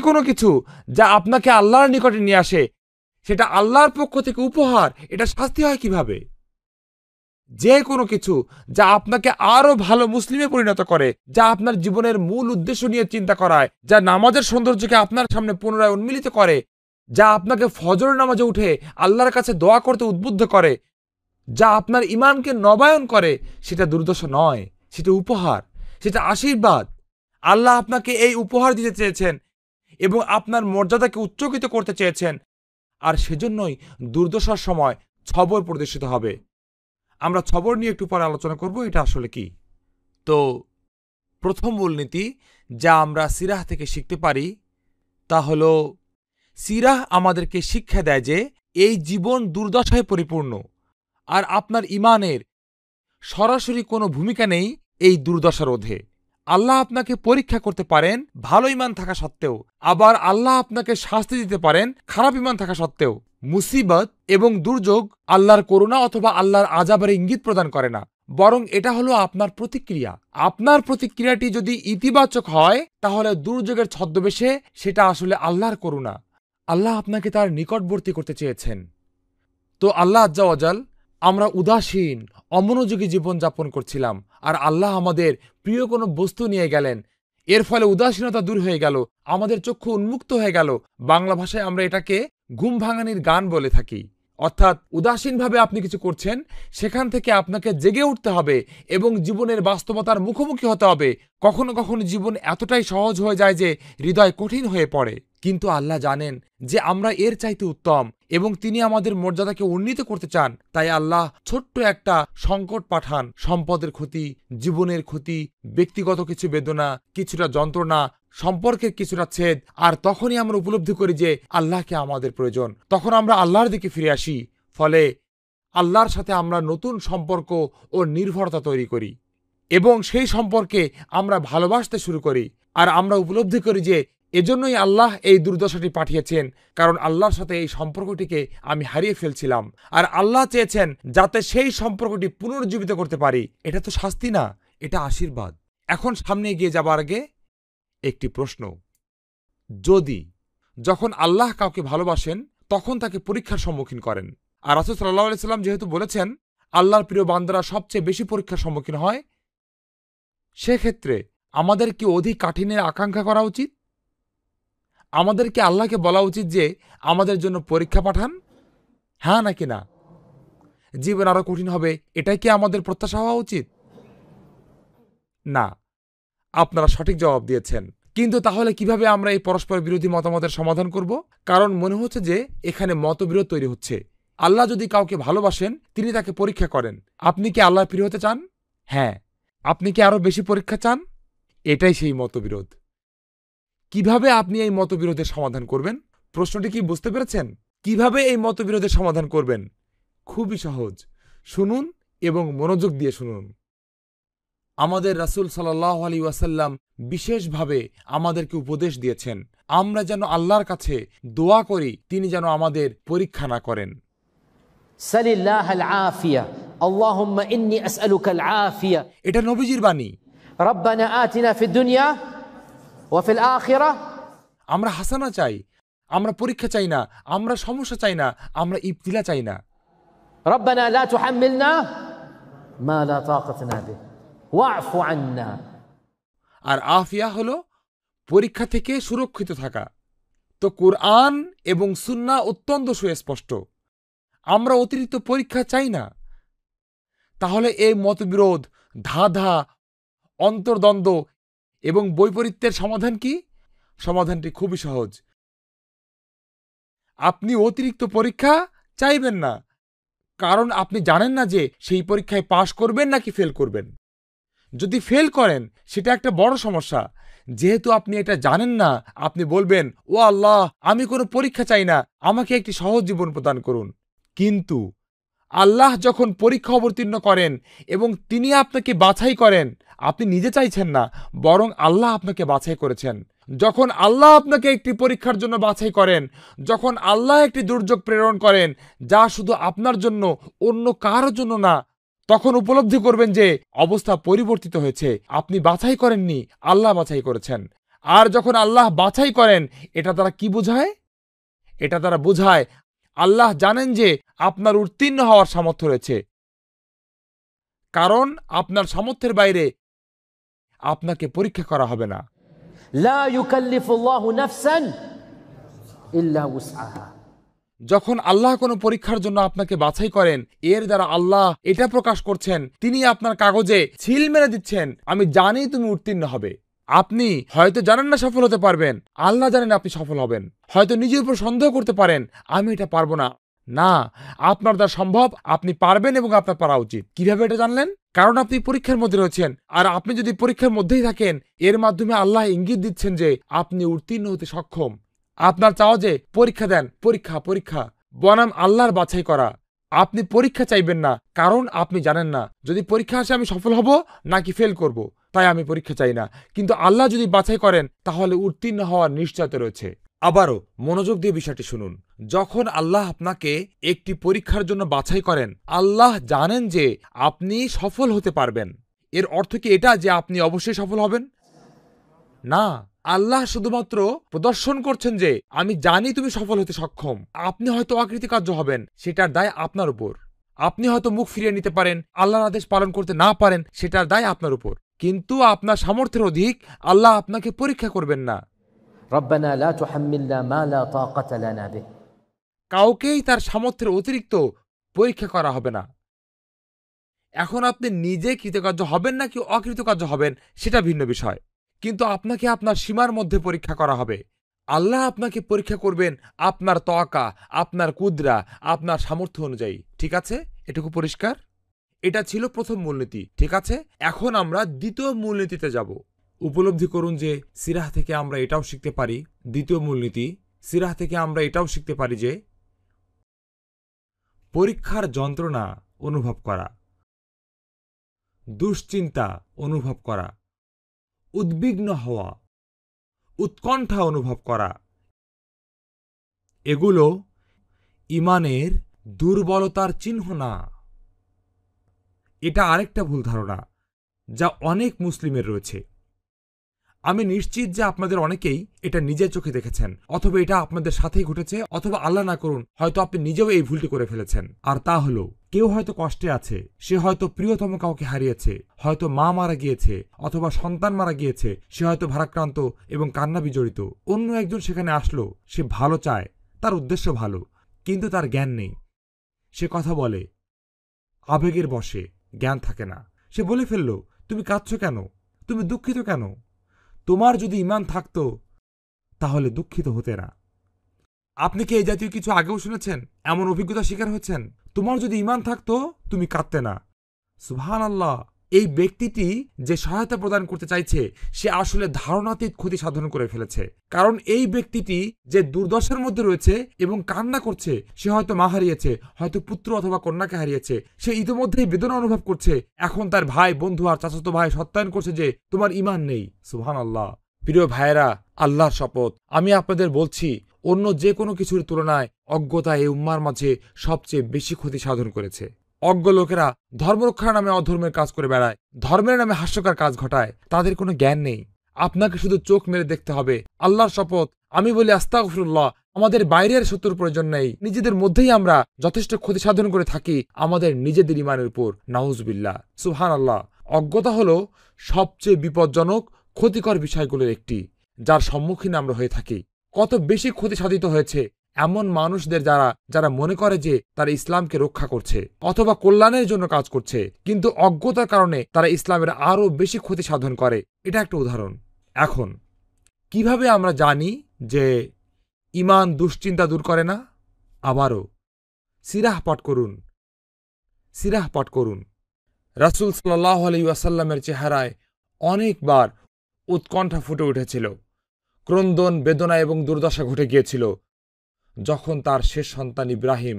কোনো কিছু যা আপনাকে আল্লাহর নিকটে নিয়ে আসে, সেটা আল্লাহর পক্ষ থেকে উপহার। এটা শাস্তি হয় কিভাবে? যে কোনো কিছু যা আপনাকে আরো ভালো মুসলিমে পরিণত করে, যা আপনার জীবনের মূল উদ্দেশ্য নিয়ে চিন্তা করায়, যা নামাজের সৌন্দর্যকে আপনার সামনে পুনরায় উন্মিলিত করে, যা আপনাকে ফজর নামাজে উঠে আল্লাহর কাছে দোয়া করতে উদ্বুদ্ধ করে, যা আপনার ঈমানকে নবায়ন করে, সেটা দুর্দশা নয়, সেটা উপহার, সেটা আশীর্বাদ। আল্লাহ আপনাকে এই উপহার দিতে চেয়েছেন এবং আপনার মর্যাদাকে উচ্চকিত করতে চেয়েছেন, আর সেজন্যই দুর্দশার সময় সবর প্রদর্শিত হবে। আমরা সবর নিয়ে একটু পরে আলোচনা করব, এটা আসলে কি। তো প্রথম মূলনীতি যা আমরা সিরাহ থেকে শিখতে পারি তা হলো, সিরাহ আমাদেরকে শিক্ষা দেয় যে এই জীবন দুর্দশায় পরিপূর্ণ, আর আপনার ঈমানের সরাসরি কোনো ভূমিকা নেই এই দুর্দশা রোধে। আল্লাহ আপনাকে পরীক্ষা করতে পারেন ভালো ঈমান থাকা সত্ত্বেও, আবার আল্লাহ আপনাকে শাস্তি দিতে পারেন খারাপ ঈমান থাকা সত্ত্বেও। মুসিবত এবং দুর্যোগ আল্লাহর করুণা অথবা আল্লাহর আযাবের ইঙ্গিত প্রদান করে না, বরং এটা হলো আপনার প্রতিক্রিয়া। আপনার প্রতিক্রিয়াটি যদি ইতিবাচক হয়, তাহলে দুর্যোগের ছদ্মবেশে সেটা আসলে আল্লাহর করুণা। আল্লাহ আপনাকে তার নিকটবর্তী করতে চেয়েছেন। তো আল্লাহ আজ্জা ওয়াজাল, আমরা উদাসীন অমনোযোগী জীবন যাপন করছিলাম, আর আল্লাহ আমাদের প্রিয় কোনো বস্তু নিয়ে গেলেন। এর ফলে উদাসীনতা দূর হয়ে গেল, আমাদের চক্ষু উন্মুক্ত হয়ে গেল। বাংলা ভাষায় আমরা এটাকে ঘুম ভাঙানির গান বলে থাকি। অর্থাৎ উদাসীনভাবে আপনি কিছু করছেন, সেখান থেকে আপনাকে জেগে উঠতে হবে এবং জীবনের বাস্তবতার মুখোমুখি হতে হবে। কখনো কখনো জীবন এতটাই সহজ হয়ে যায় যে হৃদয় কঠিন হয়ে পড়ে, কিন্তু আল্লাহ জানেন যে আমরা এর চাইতে উত্তম এবং তিনি আমাদের মর্যাদাকে উন্নীত করতে চান। তাই আল্লাহ ছোট্ট একটা সংকট পাঠান, সম্পদের ক্ষতি, জীবনের ক্ষতি, ব্যক্তিগত কিছু বেদনা, কিছুটা যন্ত্রণা, সম্পর্কের কিছুটা ছেদ। আর তখনই আমরা উপলব্ধি করি যে আল্লাহকে আমাদের প্রয়োজন। তখন আমরা আল্লাহর দিকে ফিরে আসি, ফলে আল্লাহর সাথে আমরা নতুন সম্পর্ক ও নির্ভরতা তৈরি করি এবং সেই সম্পর্কে আমরা ভালোবাসতে শুরু করি। আর আমরা উপলব্ধি করি যে এজন্যই আল্লাহ এই দুর্দশাটি পাঠিয়েছেন, কারণ আল্লাহর সাথে এই সম্পর্কটিকে আমি হারিয়ে ফেলছিলাম, আর আল্লাহ চেয়েছেন যাতে সেই সম্পর্কটি পুনর্জীবিত করতে পারি। এটা তো শাস্তি না, এটা আশীর্বাদ। এখন সামনে এগিয়ে যাবার আগে একটি প্রশ্ন। যখন আল্লাহ কাউকে ভালোবাসেন, তখন তাকে পরীক্ষার সম্মুখীন করেন। আর রাসূল সাল্লাল্লাহু আলাইহি সাল্লাম যেহেতু বলেছেন আল্লাহর প্রিয় বান্দারা সবচেয়ে বেশি পরীক্ষার সম্মুখীন হয়, সেক্ষেত্রে আমাদের কি অধিক কাঠিন্যের আকাঙ্ক্ষা করা উচিত? আমাদের কি আল্লাহকে বলা উচিত যে আমাদের জন্য পরীক্ষা পাঠান? হ্যাঁ নাকি না? জীবন আরো কঠিন হবে, এটাই কি আমাদের প্রত্যাশা হওয়া উচিত? না, আপনারা সঠিক জবাব দিয়েছেন। কিন্তু তাহলে কিভাবে আমরা এই পরস্পর বিরোধী মতামতের সমাধান করব? কারণ মনে হচ্ছে যে এখানে মতবিরোধ তৈরি হচ্ছে। আল্লাহ যদি কাউকে ভালোবাসেন, তিনি তাকে পরীক্ষা করেন। আপনি কি আল্লাহর প্রিয় হতে চান? হ্যাঁ। আপনি কি আরো বেশি পরীক্ষা চান? এটাই সেই মতবিরোধ। কিভাবে আপনি এই মতবিরোধের সমাধান করবেন? প্রশ্নটি কি বুঝতে পেরেছেন? কিভাবে এই মতবিরোধের সমাধান করবেন? খুবই সহজ। শুনুন এবং মনোযোগ দিয়ে শুনুন। আমাদের রাসূল সাল্লাল্লাহু আলাইহি ওয়াসাল্লাম বিশেষভাবে আমাদেরকে উপদেশ দিয়েছেন, আমরা যেন আল্লাহর কাছে দোয়া করি তিনি যেন আমাদের পরীক্ষা না করেন। সালিল্লাহ আল আফিয়া, আল্লাহুম্মা ইন্নী আসআলুকা আল আফিয়া। এটা নবীজির বাণী। রব্বানা আতিনা ফিদ দুনিয়া ওয়া ফিল আখিরাহ। আমরা হাসানা চাই, আমরা পরীক্ষা চাই না, আমরা সমস্যা চাই না, আমরা ইবতিলা চাই না। রব্বানা লা তুহাম্মিলনা মা লা তাকাতনা বিহি ওয়া'ফু আন্না। আর আফিয়া হলো পরীক্ষা থেকে সুরক্ষিত থাকা। তো কুরআন এবং সুন্নাহ অত্যন্ত সুস্পষ্ট, আমরা অতিরিক্ত পরীক্ষা চাই না। তাহলে এই মতবিরোধ, ধাঁধা, অন্তর্দ্বন্দ্ব এবং বৈপরীত্যের সমাধান কি? সমাধানটি খুবই সহজ। আপনি অতিরিক্ত পরীক্ষা চাইবেন না, কারণ আপনি জানেন না যে সেই পরীক্ষায় পাশ করবেন নাকি ফেল করবেন। যদি ফেল করেন সেটা একটা বড় সমস্যা। যেহেতু আপনি এটা জানেন না, আপনি বলবেন, ও আল্লাহ, আমি কোনো পরীক্ষা চাই না, আমাকে একটি সহজ জীবন প্রদান করুন। কিন্তু আল্লাহ যখন পরীক্ষা অবতীর্ণ করেন এবং তিনি আপনাকে বাছাই করেন, আপনি নিজে চাইছেন না, বরং আল্লাহ আপনাকে বাছাই করেছেন। যখন আল্লাহ আপনাকে একটি পরীক্ষার জন্য বাছাই করেন, যখন আল্লাহ একটি দুর্যোগ প্রেরণ করেন যা শুধু আপনার জন্য, অন্য কারোর জন্য না, তখন উপলব্ধি করবেন যে অবস্থা পরিবর্তিত হয়েছে। আপনি বাছাই করেননি, আল্লাহ বাছাই করেছেন। আর যখন আল্লাহ বাছাই করেন, এটা দ্বারা কি বোঝায়? এটা দ্বারা বোঝায় আল্লাহ জানেন যে আপনার উত্তীর্ণ হওয়ার সামর্থ্য রয়েছে, কারণ আপনার সামর্থ্যের বাইরে আপনাকে পরীক্ষা করা হবে না। লা ইউকাল্লিফুল্লাহু নাফসান ইল্লা উসআহা। যখন আল্লাহ কোনো পরীক্ষার জন্য আপনাকে বাছাই করেন, এর দ্বারা আল্লাহ এটা প্রকাশ করছেন, তিনি আপনার কাগজে ছিল মেরে দিচ্ছেন, আমি জানি তুমি উত্তীর্ণ হবে। আপনি হয়তো জানেন না সফল হতে পারবেন, আল্লাহ জানেন আপনি সফল হবেন। হয়তো নিজের উপর সন্দেহ করতে পারেন, আমি এটা পারবো না। না, আপনার দ্বারা সম্ভব, আপনি পারবেন এবং আপনার পারা উচিত। কিভাবে এটা জানলেন? কারণ আপনি পরীক্ষার মধ্যে রয়েছেন। আর আপনি যদি পরীক্ষার মধ্যেই থাকেন, এর মাধ্যমে আল্লাহ ইঙ্গিত দিচ্ছেন যে আপনি উত্তীর্ণ হতে সক্ষম। আপনার চাওয়া যে পরীক্ষা দেন, পরীক্ষা পরীক্ষা বনাম আল্লাহর বাছাই করা। আপনি পরীক্ষা চাইবেন না, কারণ আপনি জানেন না যদি পরীক্ষা আসে আমি সফল হব নাকি ফেল করব, তাই আমি পরীক্ষা চাই না। কিন্তু আল্লাহ যদি বাছাই করেন, তাহলে উত্তীর্ণ হওয়ার নিশ্চয়তা রয়েছে। আবারও মনোযোগ দিয়ে বিষয়টি শুনুন। যখন আল্লাহ আপনাকে একটি পরীক্ষার জন্য বাছাই করেন, আল্লাহ জানেন যে আপনি সফল হতে পারবেন। এর অর্থ কি এটা যে আপনি অবশ্যই সফল হবেন? না, আল্লাহ শুধুমাত্র প্রদর্শন করছেন যে আমি জানি তুমি সফল হতে সক্ষম। আপনি হয়তো অকৃতকার্য হবেন, সেটার দায় আপনার উপর। আপনি হয়তো মুখ ফিরিয়ে নিতে পারেন, আল্লাহর আদেশ পালন করতে না পারেন, সেটার দায় আপনার উপর। কিন্তু আপনার সামর্থ্যের অধিক আল্লাহ আপনাকে পরীক্ষা করবেন না। রব্বানা লা তুহাম্মিলনা মা লা তাকাতা লানা বিহি। কাউকেই তার সামর্থ্যের অতিরিক্ত পরীক্ষা করা হবে না। এখন আপনি নিজে কৃতকার্য হবেন নাকি অকৃতকার্য হবেন সেটা ভিন্ন বিষয়, কিন্তু আপনাকে আপনার সীমার মধ্যে পরীক্ষা করা হবে। আল্লাহ আপনাকে পরীক্ষা করবেন আপনার তওয়াক্কা, আপনার কুদরা, আপনার সামর্থ্য অনুযায়ী। ঠিক আছে, এটুকু পরিষ্কার? এটা ছিল প্রথম মূলনীতি। ঠিক আছে, এখন আমরা দ্বিতীয় মূলনীতিতে যাব। উপলব্ধি করুন যে সিরাহ থেকে আমরা এটাও শিখতে পারি, দ্বিতীয় মূলনীতি, সিরাহ থেকে আমরা এটাও শিখতে পারি যে পরীক্ষার যন্ত্রণা অনুভব করা, দুশ্চিন্তা অনুভব করা, উদ্বিগ্ন হওয়া, উৎকণ্ঠা অনুভব করা, এগুলো ঈমানের দুর্বলতার চিহ্ন না। এটা আরেকটা ভুল ধারণা যা অনেক মুসলিমের রয়েছে। আমি নিশ্চিত যে আপনাদের অনেকেই এটা নিজের চোখে দেখেছেন, অথবা এটা আপনাদের সাথেই ঘটেছে, অথবা আল্লাহ না করুন হয়তো আপনি নিজেও এই ভুলটি করে ফেলেছেন। আর তা হলো, কেউ হয়তো কষ্টে আছে, সে হয়তো প্রিয়তম কাউকে হারিয়েছে, হয়তো মা মারা গিয়েছে, অথবা সন্তান মারা গিয়েছে, সে হয়তো ভারাক্রান্ত এবং কান্না বিজড়িত। অন্য একজন সেখানে আসলো, সে ভালো চায়, তার উদ্দেশ্য ভালো, কিন্তু তার জ্ঞান নেই। সে কথা বলে, আবেগের বশে জ্ঞান থাকে না। সে বলে ফেলল, তুমি কাঁদছো কেন, তুমি দুঃখিত কেন? তোমার যদি ঈমান থাকতো তাহলে দুঃখিত হতে না। আপনি কি এই জাতীয় কিছু আগেও শুনেছেন? এমন অভিজ্ঞতা শিকার হয়েছেন? তোমার যদি ঈমান থাকতো তুমি কাঁদতে না। সুবহানাল্লাহ। এই ব্যক্তিটি যে সহায়তা প্রদান করতে চাইছে সে আসলে ধারণাতীত ক্ষতি সাধন করে ফেলেছে। কারণ এই ব্যক্তিটি যে দুর্দশার মধ্যে রয়েছে এবং কান্না করছে, সে হয়তো মা হারিয়েছে, হয়তো পুত্র অথবা কন্যাকে হারিয়েছে, সে ইতিমধ্যেই বেদনা অনুভব করছে। এখন তার ভাই, বন্ধু আর চাচাতো ভাই সত্যায়ন করছে যে তোমার ঈমান নেই। সুবহানাল্লাহ। প্রিয় ভাইয়েরা, আল্লাহর শপথ, আমি আপনাদের বলছি, অন্য যে কোনো কিছুর তুলনায় অজ্ঞতা এই উম্মার মাঝে সবচেয়ে বেশি ক্ষতি সাধন করেছে। অজ্ঞ লোকেরা ধর্মরক্ষার নামে অধর্মের কাজ করে বেড়ায়, ধর্মের নামে হাস্যকর কাজ ঘটায়। তাদের কোনো জ্ঞান নেই। আপনাকে শুধু চোখ মেরে দেখতে হবে। আল্লাহর শপথ, আমি বলি আস্তাগফিরুল্লাহ, আমাদের বাইরের শত্রুর প্রয়োজন নেই। নিজেদের মধ্যেই আমরা যথেষ্ট ক্ষতি সাধন করে থাকি আমাদের নিজেদের ঈমানের উপর। নাউজুবিল্লাহ। সুবহানাল্লাহ। অজ্ঞতা হলো সবচেয়ে বিপজ্জনক ক্ষতিকর বিষয়গুলোর একটি, যার সম্মুখীন আমরা হয়ে থাকি। কত বেশি ক্ষতি সাধিত হয়েছে এমন মানুষদের যারা মনে করে যে তারা ইসলামকে রক্ষা করছে অথবা কল্যাণের জন্য কাজ করছে, কিন্তু অজ্ঞতার কারণে তারা ইসলামের আরো বেশি ক্ষতি সাধন করে। এটা একটা উদাহরণ। এখন কিভাবে আমরা জানি যে ঈমান দুশ্চিন্তা দূর করে না? আবারও সিরাহ পাঠ করুন, সিরাহ পাঠ করুন। রাসূল সাল্লাল্লাহু আলাইহি ওয়াসাল্লামের চেহারায় অনেকবার উৎকণ্ঠা ফুটে উঠেছিল, ক্রন্দন, বেদনা এবং দুর্দশা ঘটে গিয়েছিল যখন তার শেষ সন্তান ইব্রাহিম,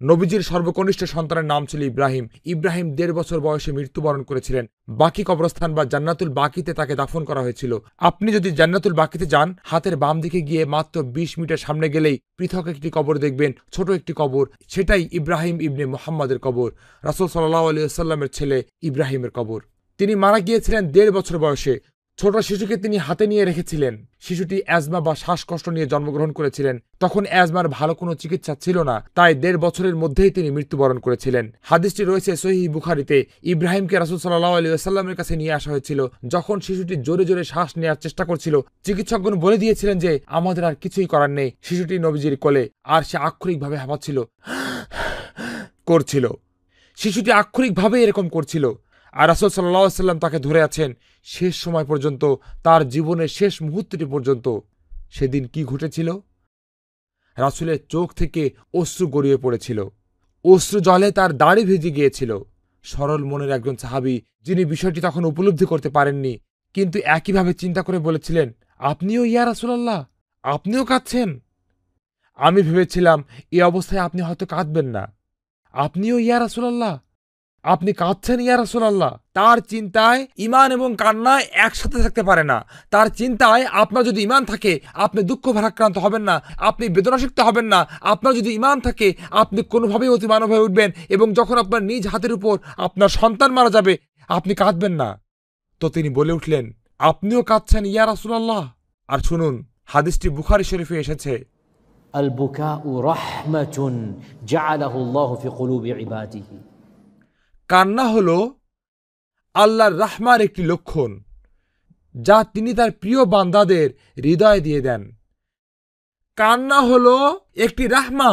নবীজির সর্বকনিষ্ঠ সন্তানের নাম ছিল ইব্রাহিম, 1.5 বছর বয়সে মৃত্যুবরণ করেছিলেন। বাকি কবরস্থান বা জান্নাতুল বাকিতে তাকে দাফন করা হয়েছিল। আপনি যদি জান্নাতুল বাকিতে যান, হাতের বাম দিকে গিয়ে মাত্র 20 মিটার সামনে গেলেই পৃথক একটি কবর দেখবেন, ছোট একটি কবর। সেটাই ইব্রাহিম ইবনে মুহাম্মাদের কবর, রাসূল সাল্লাল্লাহু আলাইহি ওয়াসাল্লামের ছেলে ইব্রাহিমের কবর। তিনি মারা গিয়েছিলেন 1.5 বছর বয়সে। ছোট শিশুকে তিনি হাতে নিয়ে রেখেছিলেন। শিশুটি অ্যাজমা বা শ্বাসকষ্ট নিয়ে জন্মগ্রহণ করেছিলেন। তখন অ্যাজমার ভালো কোনো চিকিৎসা ছিল না, তাই 1.5 বছরের মধ্যেই তিনি মৃত্যুবরণ করেছিলেন। হাদিসটি রয়েছে সহিহ বুখারীতে। ইব্রাহিমকে রাসূল সাল্লাল্লাহু আলাইহি ওয়াসাল্লামের কাছে নিয়ে আসা হয়েছিল। যখন শিশুটি জোরে জোরে শ্বাস নেওয়ার চেষ্টা করছিল, চিকিৎসকগণ বলে দিয়েছিলেন যে আমাদের আর কিছুই করার নেই। শিশুটি নবীজির কোলে, আর সে আক্ষরিকভাবে হাঁপাচ্ছিল, করছিল। শিশুটি আক্ষরিকভাবে এরকম করছিল, আর রাসূল সাল্লাল্লাহু আলাইহি ওয়াসাল্লাম তাকে ধরে আছেন শেষ সময় পর্যন্ত, তার জীবনের শেষ মুহূর্তটি পর্যন্ত। সেদিন কি ঘটেছিল? রাসূলের চোখ থেকে অশ্রু গড়িয়ে পড়েছিল, অশ্রু জলে তার দাড়ি ভিজে গিয়েছিল। সরল মনের একজন সাহাবী, যিনি বিষয়টি তখন উপলব্ধি করতে পারেননি, কিন্তু একইভাবে চিন্তা করে বলেছিলেন, আপনিও ইয়া রাসূলুল্লাহ, আপনিও কাঁদছেন? আমি ভেবেছিলাম এই অবস্থায় আপনি হয়তো কাঁদবেন না। আপনিও ইয়া রাসূলুল্লাহ, আপনি কাঁদছেন ইয়া রাসূলুল্লাহ। তার চিন্তায় ঈমান এবং কান্না একসাথে থাকতে পারে না। তার চিন্তায় আপনার যদি ঈমান থাকে আপনি দুঃখ ভারাক্রান্ত হবেন না, আপনি বেদনাসক্ত হবেন না। আপনার যদি ঈমান থাকে আপনি কোনোভাবেই অতিমানব হয়ে উঠবেন, এবং যখন আপনার নিজ হাতের উপর আপনার সন্তান মারা যাবে আপনি কাঁদবেন না। তো তিনি বলে উঠলেন, আপনিও কাঁদছেন ইয়া রাসূলুল্লাহ। আর শুনুন, হাদিসটি বুখারী শরীফে এসেছে, আল বুকাউ রাহমাতুন জাআলাহু আল্লাহু ফি কুলুবি ইবাদিহি। কান্না হলো আল্লাহর রাহমার একটি লক্ষণ, যা তিনি তার প্রিয় বান্দাদের হৃদয়ে দিয়ে দেন। কান্না হলো একটি রাহমা।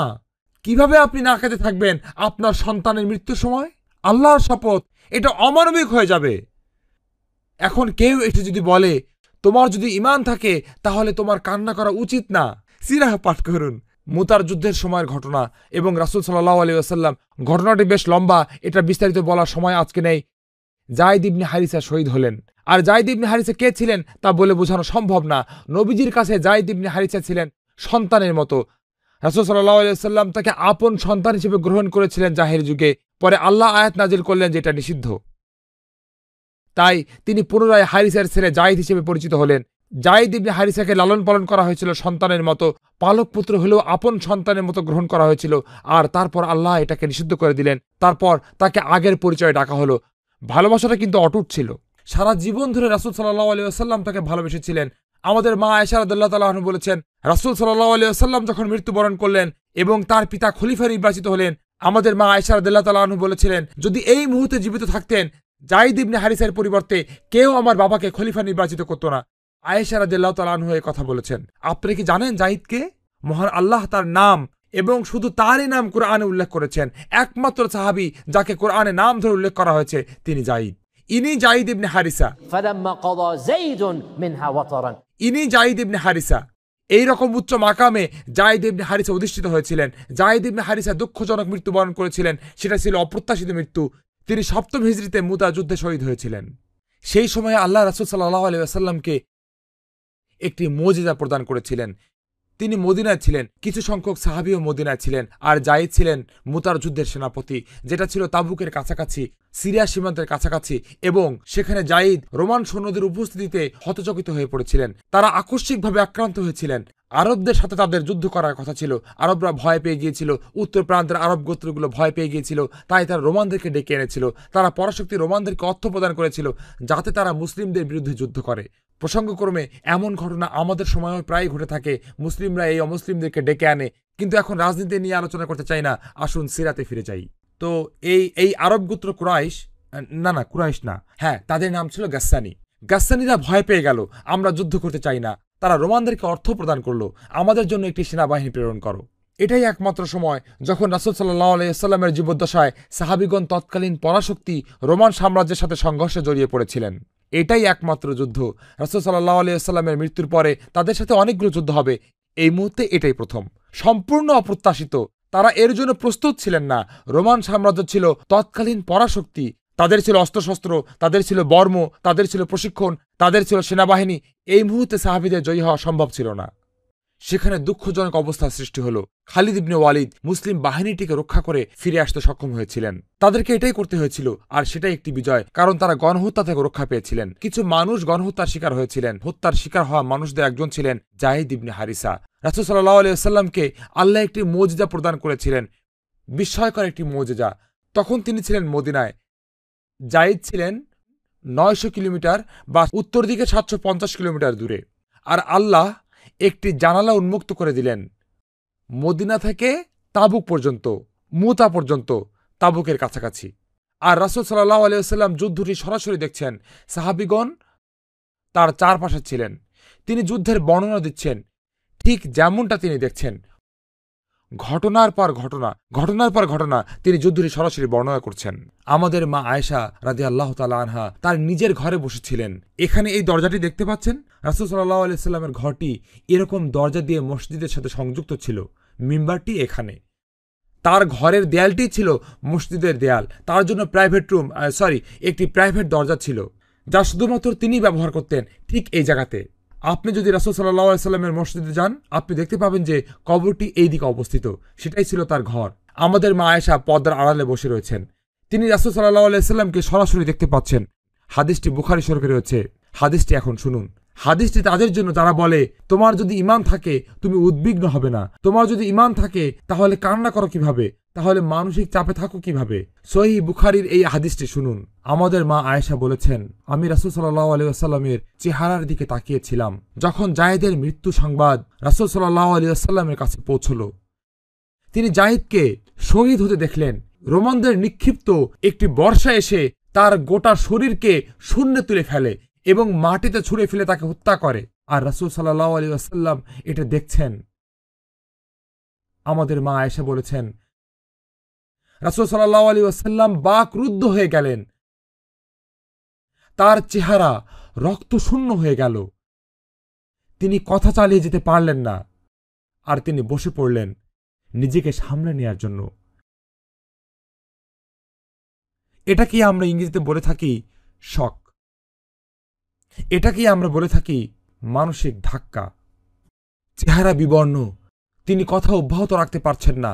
কিভাবে আপনি না কেঁদে থাকবেন আপনার সন্তানের মৃত্যুর সময়? আল্লাহর শপথ, এটা অমানবিক হয়ে যাবে। এখন কেউ এসে যদি বলে তোমার যদি ঈমান থাকে তাহলে তোমার কান্না করা উচিত না, সিরাহ পাঠ করুন। মুতার যুদ্ধের সময়ের ঘটনা এবং রাসূল সাল্লাল্লাহু আলাইহি ওয়াসাল্লাম, ঘটনাটি বেশ লম্বা, এটা বিস্তারিত বলার সময় আজকে নেই। যায়েদ ইবনে হারিসা শহীদ হলেন। আর যায়েদ ইবনে হারিসা কে ছিলেন তা বলে বোঝানো সম্ভব না। নবীজির কাছে যায়েদ ইবনে হারিসা ছিলেন সন্তানের মতো। রাসূল সাল্লাল্লাহু আলাইহি ওয়াসাল্লাম তাকে আপন সন্তান হিসেবে গ্রহণ করেছিলেন জাহের যুগে। পরে আল্লাহ আয়াত নাজিল করলেন যে এটা নিষিদ্ধ। তাই তিনি পুনরায় হারিসার ছেলে যায়েদ হিসেবে পরিচিত হলেন। যায়েদ ইবনে হারিসাকে লালন পালন করা হয়েছিল সন্তানের মতো, পালক পুত্র হলেও আপন সন্তানের মতো গ্রহণ করা হয়েছিল। আর তারপর আল্লাহ এটাকে নিষিদ্ধ করে দিলেন। তারপর তাকে আগের পরিচয়ে ডাকা হলো। ভালোবাসাটা কিন্তু অটুট ছিল। সারা জীবন ধরে রাসূল সাল্লাল্লাহু আলাইহি ওয়াসাল্লাম তাকে ভালোবেসেছিলেন। আমাদের মা আয়েশা রাদিয়াল্লাহু তাআলা আনহা বলেছেন, রাসূল সাল্লাল্লাহু আলাইহি ওয়াসাল্লাম যখন মৃত্যুবরণ করলেন এবং তার পিতা খলিফা নির্বাচিত হলেন, আমাদের মা আয়েশা রাদিয়াল্লাহু তাআলা আনহা বলেছিলেন, যদি এই মুহূর্তে জীবিত থাকতেন যায়েদ ইবনে হারিসার পরিবর্তে কেউ আমার বাবাকে খলিফা নির্বাচিত করতো না। আয়েশা রাদিয়াল্লাহু তাআলা আনহা এই কথা বলেছেন। আপনি কি জানেন যায়েদ কে? মহান আল্লাহ তার নাম এবং শুধু তারই নাম কোরআনে উল্লেখ করেছেন। একমাত্র সাহাবী যাকে কোরআনে নাম ধরে উল্লেখ করা হয়েছে তিনি জাইদ। ইনি জাইদ ইবনে হারিসা। فلما قضى زيد منها وطرا ইনি জাইদ ইবনে হারিসা। এইরকম উচ্চ মাকামে জাইদ ইবনে হারিসা অধিষ্ঠিত হয়েছিলেন। জাইদ ইবনে হারিসা দুঃখজনক মৃত্যুবরণ করেছিলেন। সেটা ছিল অপ্রত্যাশিত মৃত্যু। তিনি ৭ম হিজরিতে মুতা যুদ্ধে শহীদ হয়েছিলেন। সেই সময়ে আল্লাহ রাসূল সাল্লাল্লাহু আলাইহি ওয়াসাল্লামকে একটি মুজিজা প্রদান করেছিলেন। তিনি মদিনায় ছিলেন, কিছু সংখ্যক সাহাবীও মদিনায় ছিলেন, আর জাইদ ছিলেন মুতার যুদ্ধের সেনাপতি, যেটা ছিল তাবুকের কাছাকাছি, সিরিয়া সীমান্তের কাছাকাছি। এবং সেখানে জাইদ রোমান সৈন্যদের উপস্থিতিতে হতচকিত হয়ে পড়েছিলেন। তারা আকস্মিকভাবে আক্রান্ত হয়েছিলেন। আরবদের সাথে তাদের যুদ্ধ করার কথা ছিল। আরবরা ভয় পেয়ে গিয়েছিল, উত্তর প্রান্তের আরব গোত্রগুলো ভয় পেয়ে গিয়েছিল। তাই তারা রোমানদেরকে ডেকে এনেছিল। তারা পরাশক্তি রোমানদেরকে অর্থ প্রদান করেছিল যাতে তারা মুসলিমদের বিরুদ্ধে যুদ্ধ করে। প্রসঙ্গক্রমে এমন ঘটনা আমাদের সময়ও প্রায় ঘটে থাকে। মুসলিমরা এই অমুসলিমদেরকে ডেকে আনে। কিন্তু এখন রাজনীতি নিয়ে আলোচনা করতে চাই না, আসুন সিরাতে ফিরে যাই। তো এই আরব গোত্র কুরাইশ, কুরাইশ না, হ্যাঁ, তাদের নাম ছিল গাসসানি। গাসসানিরা ভয় পেয়ে গেল, আমরা যুদ্ধ করতে চাই না। তারা রোমানদেরকে অর্থ প্রদান করলো, আমাদের জন্য একটি সেনাবাহিনী প্রেরণ করো। এটাই একমাত্র সময় যখন রাসূল সাল্লাল্লাহু আলাইহি ওয়াসাল্লামের জীবদ্দশায় সাহাবীগণ তৎকালীন পরাশক্তি রোমান সাম্রাজ্যের সাথে সংঘর্ষে জড়িয়ে পড়েছিলেন। এটাই একমাত্র যুদ্ধ। রাসূল সাল্লাল্লাহু আলাইহি ওয়াসাল্লামের মৃত্যুর পরে তাদের সাথে অনেকগুলো যুদ্ধ হবে, এই মুহূর্তে এটাই প্রথম। সম্পূর্ণ অপ্রত্যাশিত। তারা এর জন্য প্রস্তুত ছিলেন না। রোমান সাম্রাজ্য ছিল তৎকালীন পরাশক্তি। তাদের ছিল অস্ত্রশস্ত্র, তাদের ছিল বর্ম, তাদের ছিল প্রশিক্ষণ, তাদের ছিল সেনাবাহিনী। এই মুহূর্তে সাহাবীদের জয়ী হওয়া সম্ভব ছিল না। সেখানে দুঃখজনক অবস্থার সৃষ্টি হলো। খালিদ ইবনে ওয়ালিদ মুসলিম বাহিনীটিকে রক্ষা করে ফিরে আসতে সক্ষম হয়েছিলেন। তাদেরকে এটাই করতে হয়েছিল, আর সেটাই একটি বিজয়, কারণ তারা গণহত্যা থেকে রক্ষা পেয়েছিলেন। কিছু মানুষ গণহত্যার শিকার হয়েছিলেন। হত্যার শিকার হওয়া মানুষদের একজন ছিলেন জাইদ ইবনে হারিসা। রাসূল সাল্লাল্লাহু আলাইহি ওয়াসাল্লামকে আল্লাহ একটি মুজিজা প্রদান করেছিলেন, বিস্ময়কর একটি মুজিজা। তখন তিনি ছিলেন মদিনায়। জাইদ ছিলেন ৯০০ কিলোমিটার বা উত্তর দিকে ৭৫০ কিলোমিটার দূরে। আর আল্লাহ একটি জানালা উন্মুক্ত করে দিলেন মদিনা থেকে তাবুক পর্যন্ত, মুতা পর্যন্ত, তাবুকের কাছাকাছি। আর রাসূল সাল্লাল্লাহু আলাইহি ওয়াসাল্লাম যুদ্ধটি সরাসরি দেখছেন। সাহাবীগণ তার চারপাশে ছিলেন। তিনি যুদ্ধের বর্ণনা দিচ্ছেন ঠিক যেমনটা তিনি দেখছেন। ঘটনার পর ঘটনা তিনি যুদ্ধটি সরাসরি বর্ণনা করছেন। আমাদের মা আয়েশা রাদিয়াল্লাহু তাআলা আনহা তার নিজের ঘরে বসেছিলেন। এখানে এই দরজাটি দেখতে পাচ্ছেন, রাসূল সাল্লাল্লাহু আলাইহি ওয়াসাল্লামের ঘরটি এরকম দরজা দিয়ে মসজিদের সাথে সংযুক্ত ছিল। মিম্বারটি এখানে। তার ঘরের দেয়ালটি ছিল মসজিদের দেয়াল। তার জন্য একটি প্রাইভেট দরজা ছিল, যা শুধুমাত্র তিনি ব্যবহার করতেন ঠিক এই জায়গাতে। আপনি যদি রাসূল সাল্লাল্লাহু আলাইহি ওয়াসাল্লামের মসজিদে যান, আপনি দেখতে পাবেন যে কবরটি এই দিকে অবস্থিত। সেটাই ছিল তার ঘর। আমাদের মা আয়েশা পর্দার আড়ালে বসে রয়েছেন। তিনি রাসূল সাল্লাল্লাহু আলাইহি ওয়াসাল্লামকে সরাসরি দেখতে পাচ্ছেন। হাদিসটি বুখারী শরীফে রয়েছে। হাদিসটি এখন শুনুন। হাদিসটি তাদের জন্য যারা বলে তোমার যদি ঈমান থাকে তুমি উদ্বিগ্ন হবে না, তোমার যদি ঈমান থাকে তাহলে কান্না করো কিভাবে, তাহলে মানসিক চাপে থাকো কিভাবে। সহিহ বুখারীর এই হাদিসটি শুনুন। আমাদের মা আয়েশা বলেছেন, আমি রাসূল সাল্লাল্লাহু আলাইহি ওয়াসাল্লামের চেহারার দিকে তাকিয়েছিলাম যখন জায়েদের মৃত্যু সংবাদ রাসূল সাল্লাল্লাহু আলাইহি ওয়াসাল্লামের কাছে পৌঁছল। তিনি জায়েদকে শহীদ হতে দেখলেন। রোমানদের নিক্ষিপ্ত একটি বর্ষা এসে তার গোটা শরীরকে শূন্যে তুলে ফেলে এবং মাটিতে ছুঁড়ে ফেলে তাকে হত্যা করে। আর রাসূল সাল্লাল্লাহু আলাইহি ওয়াসাল্লাম এটা দেখছেন। আমাদের মা আয়েশা বলেছেন, রাসূল সাল্লাল্লাহু আলাইহি ওয়াসাল্লাম বাকরুদ্ধ হয়ে গেলেন। তার চেহারা রক্তশূন্য হয়ে গেল। তিনি কথা চালিয়ে যেতে পারলেন না, আর তিনি বসে পড়লেন নিজেকে সামলে নেয়ার জন্য। এটাকেই আমরা ইংরেজিতে বলে থাকি শক। এটাকেই আমরা বলে থাকি মানসিক ধাক্কা। চেহারা বিবর্ণ। তিনি কথা অব্যাহত রাখতে পারছেন না।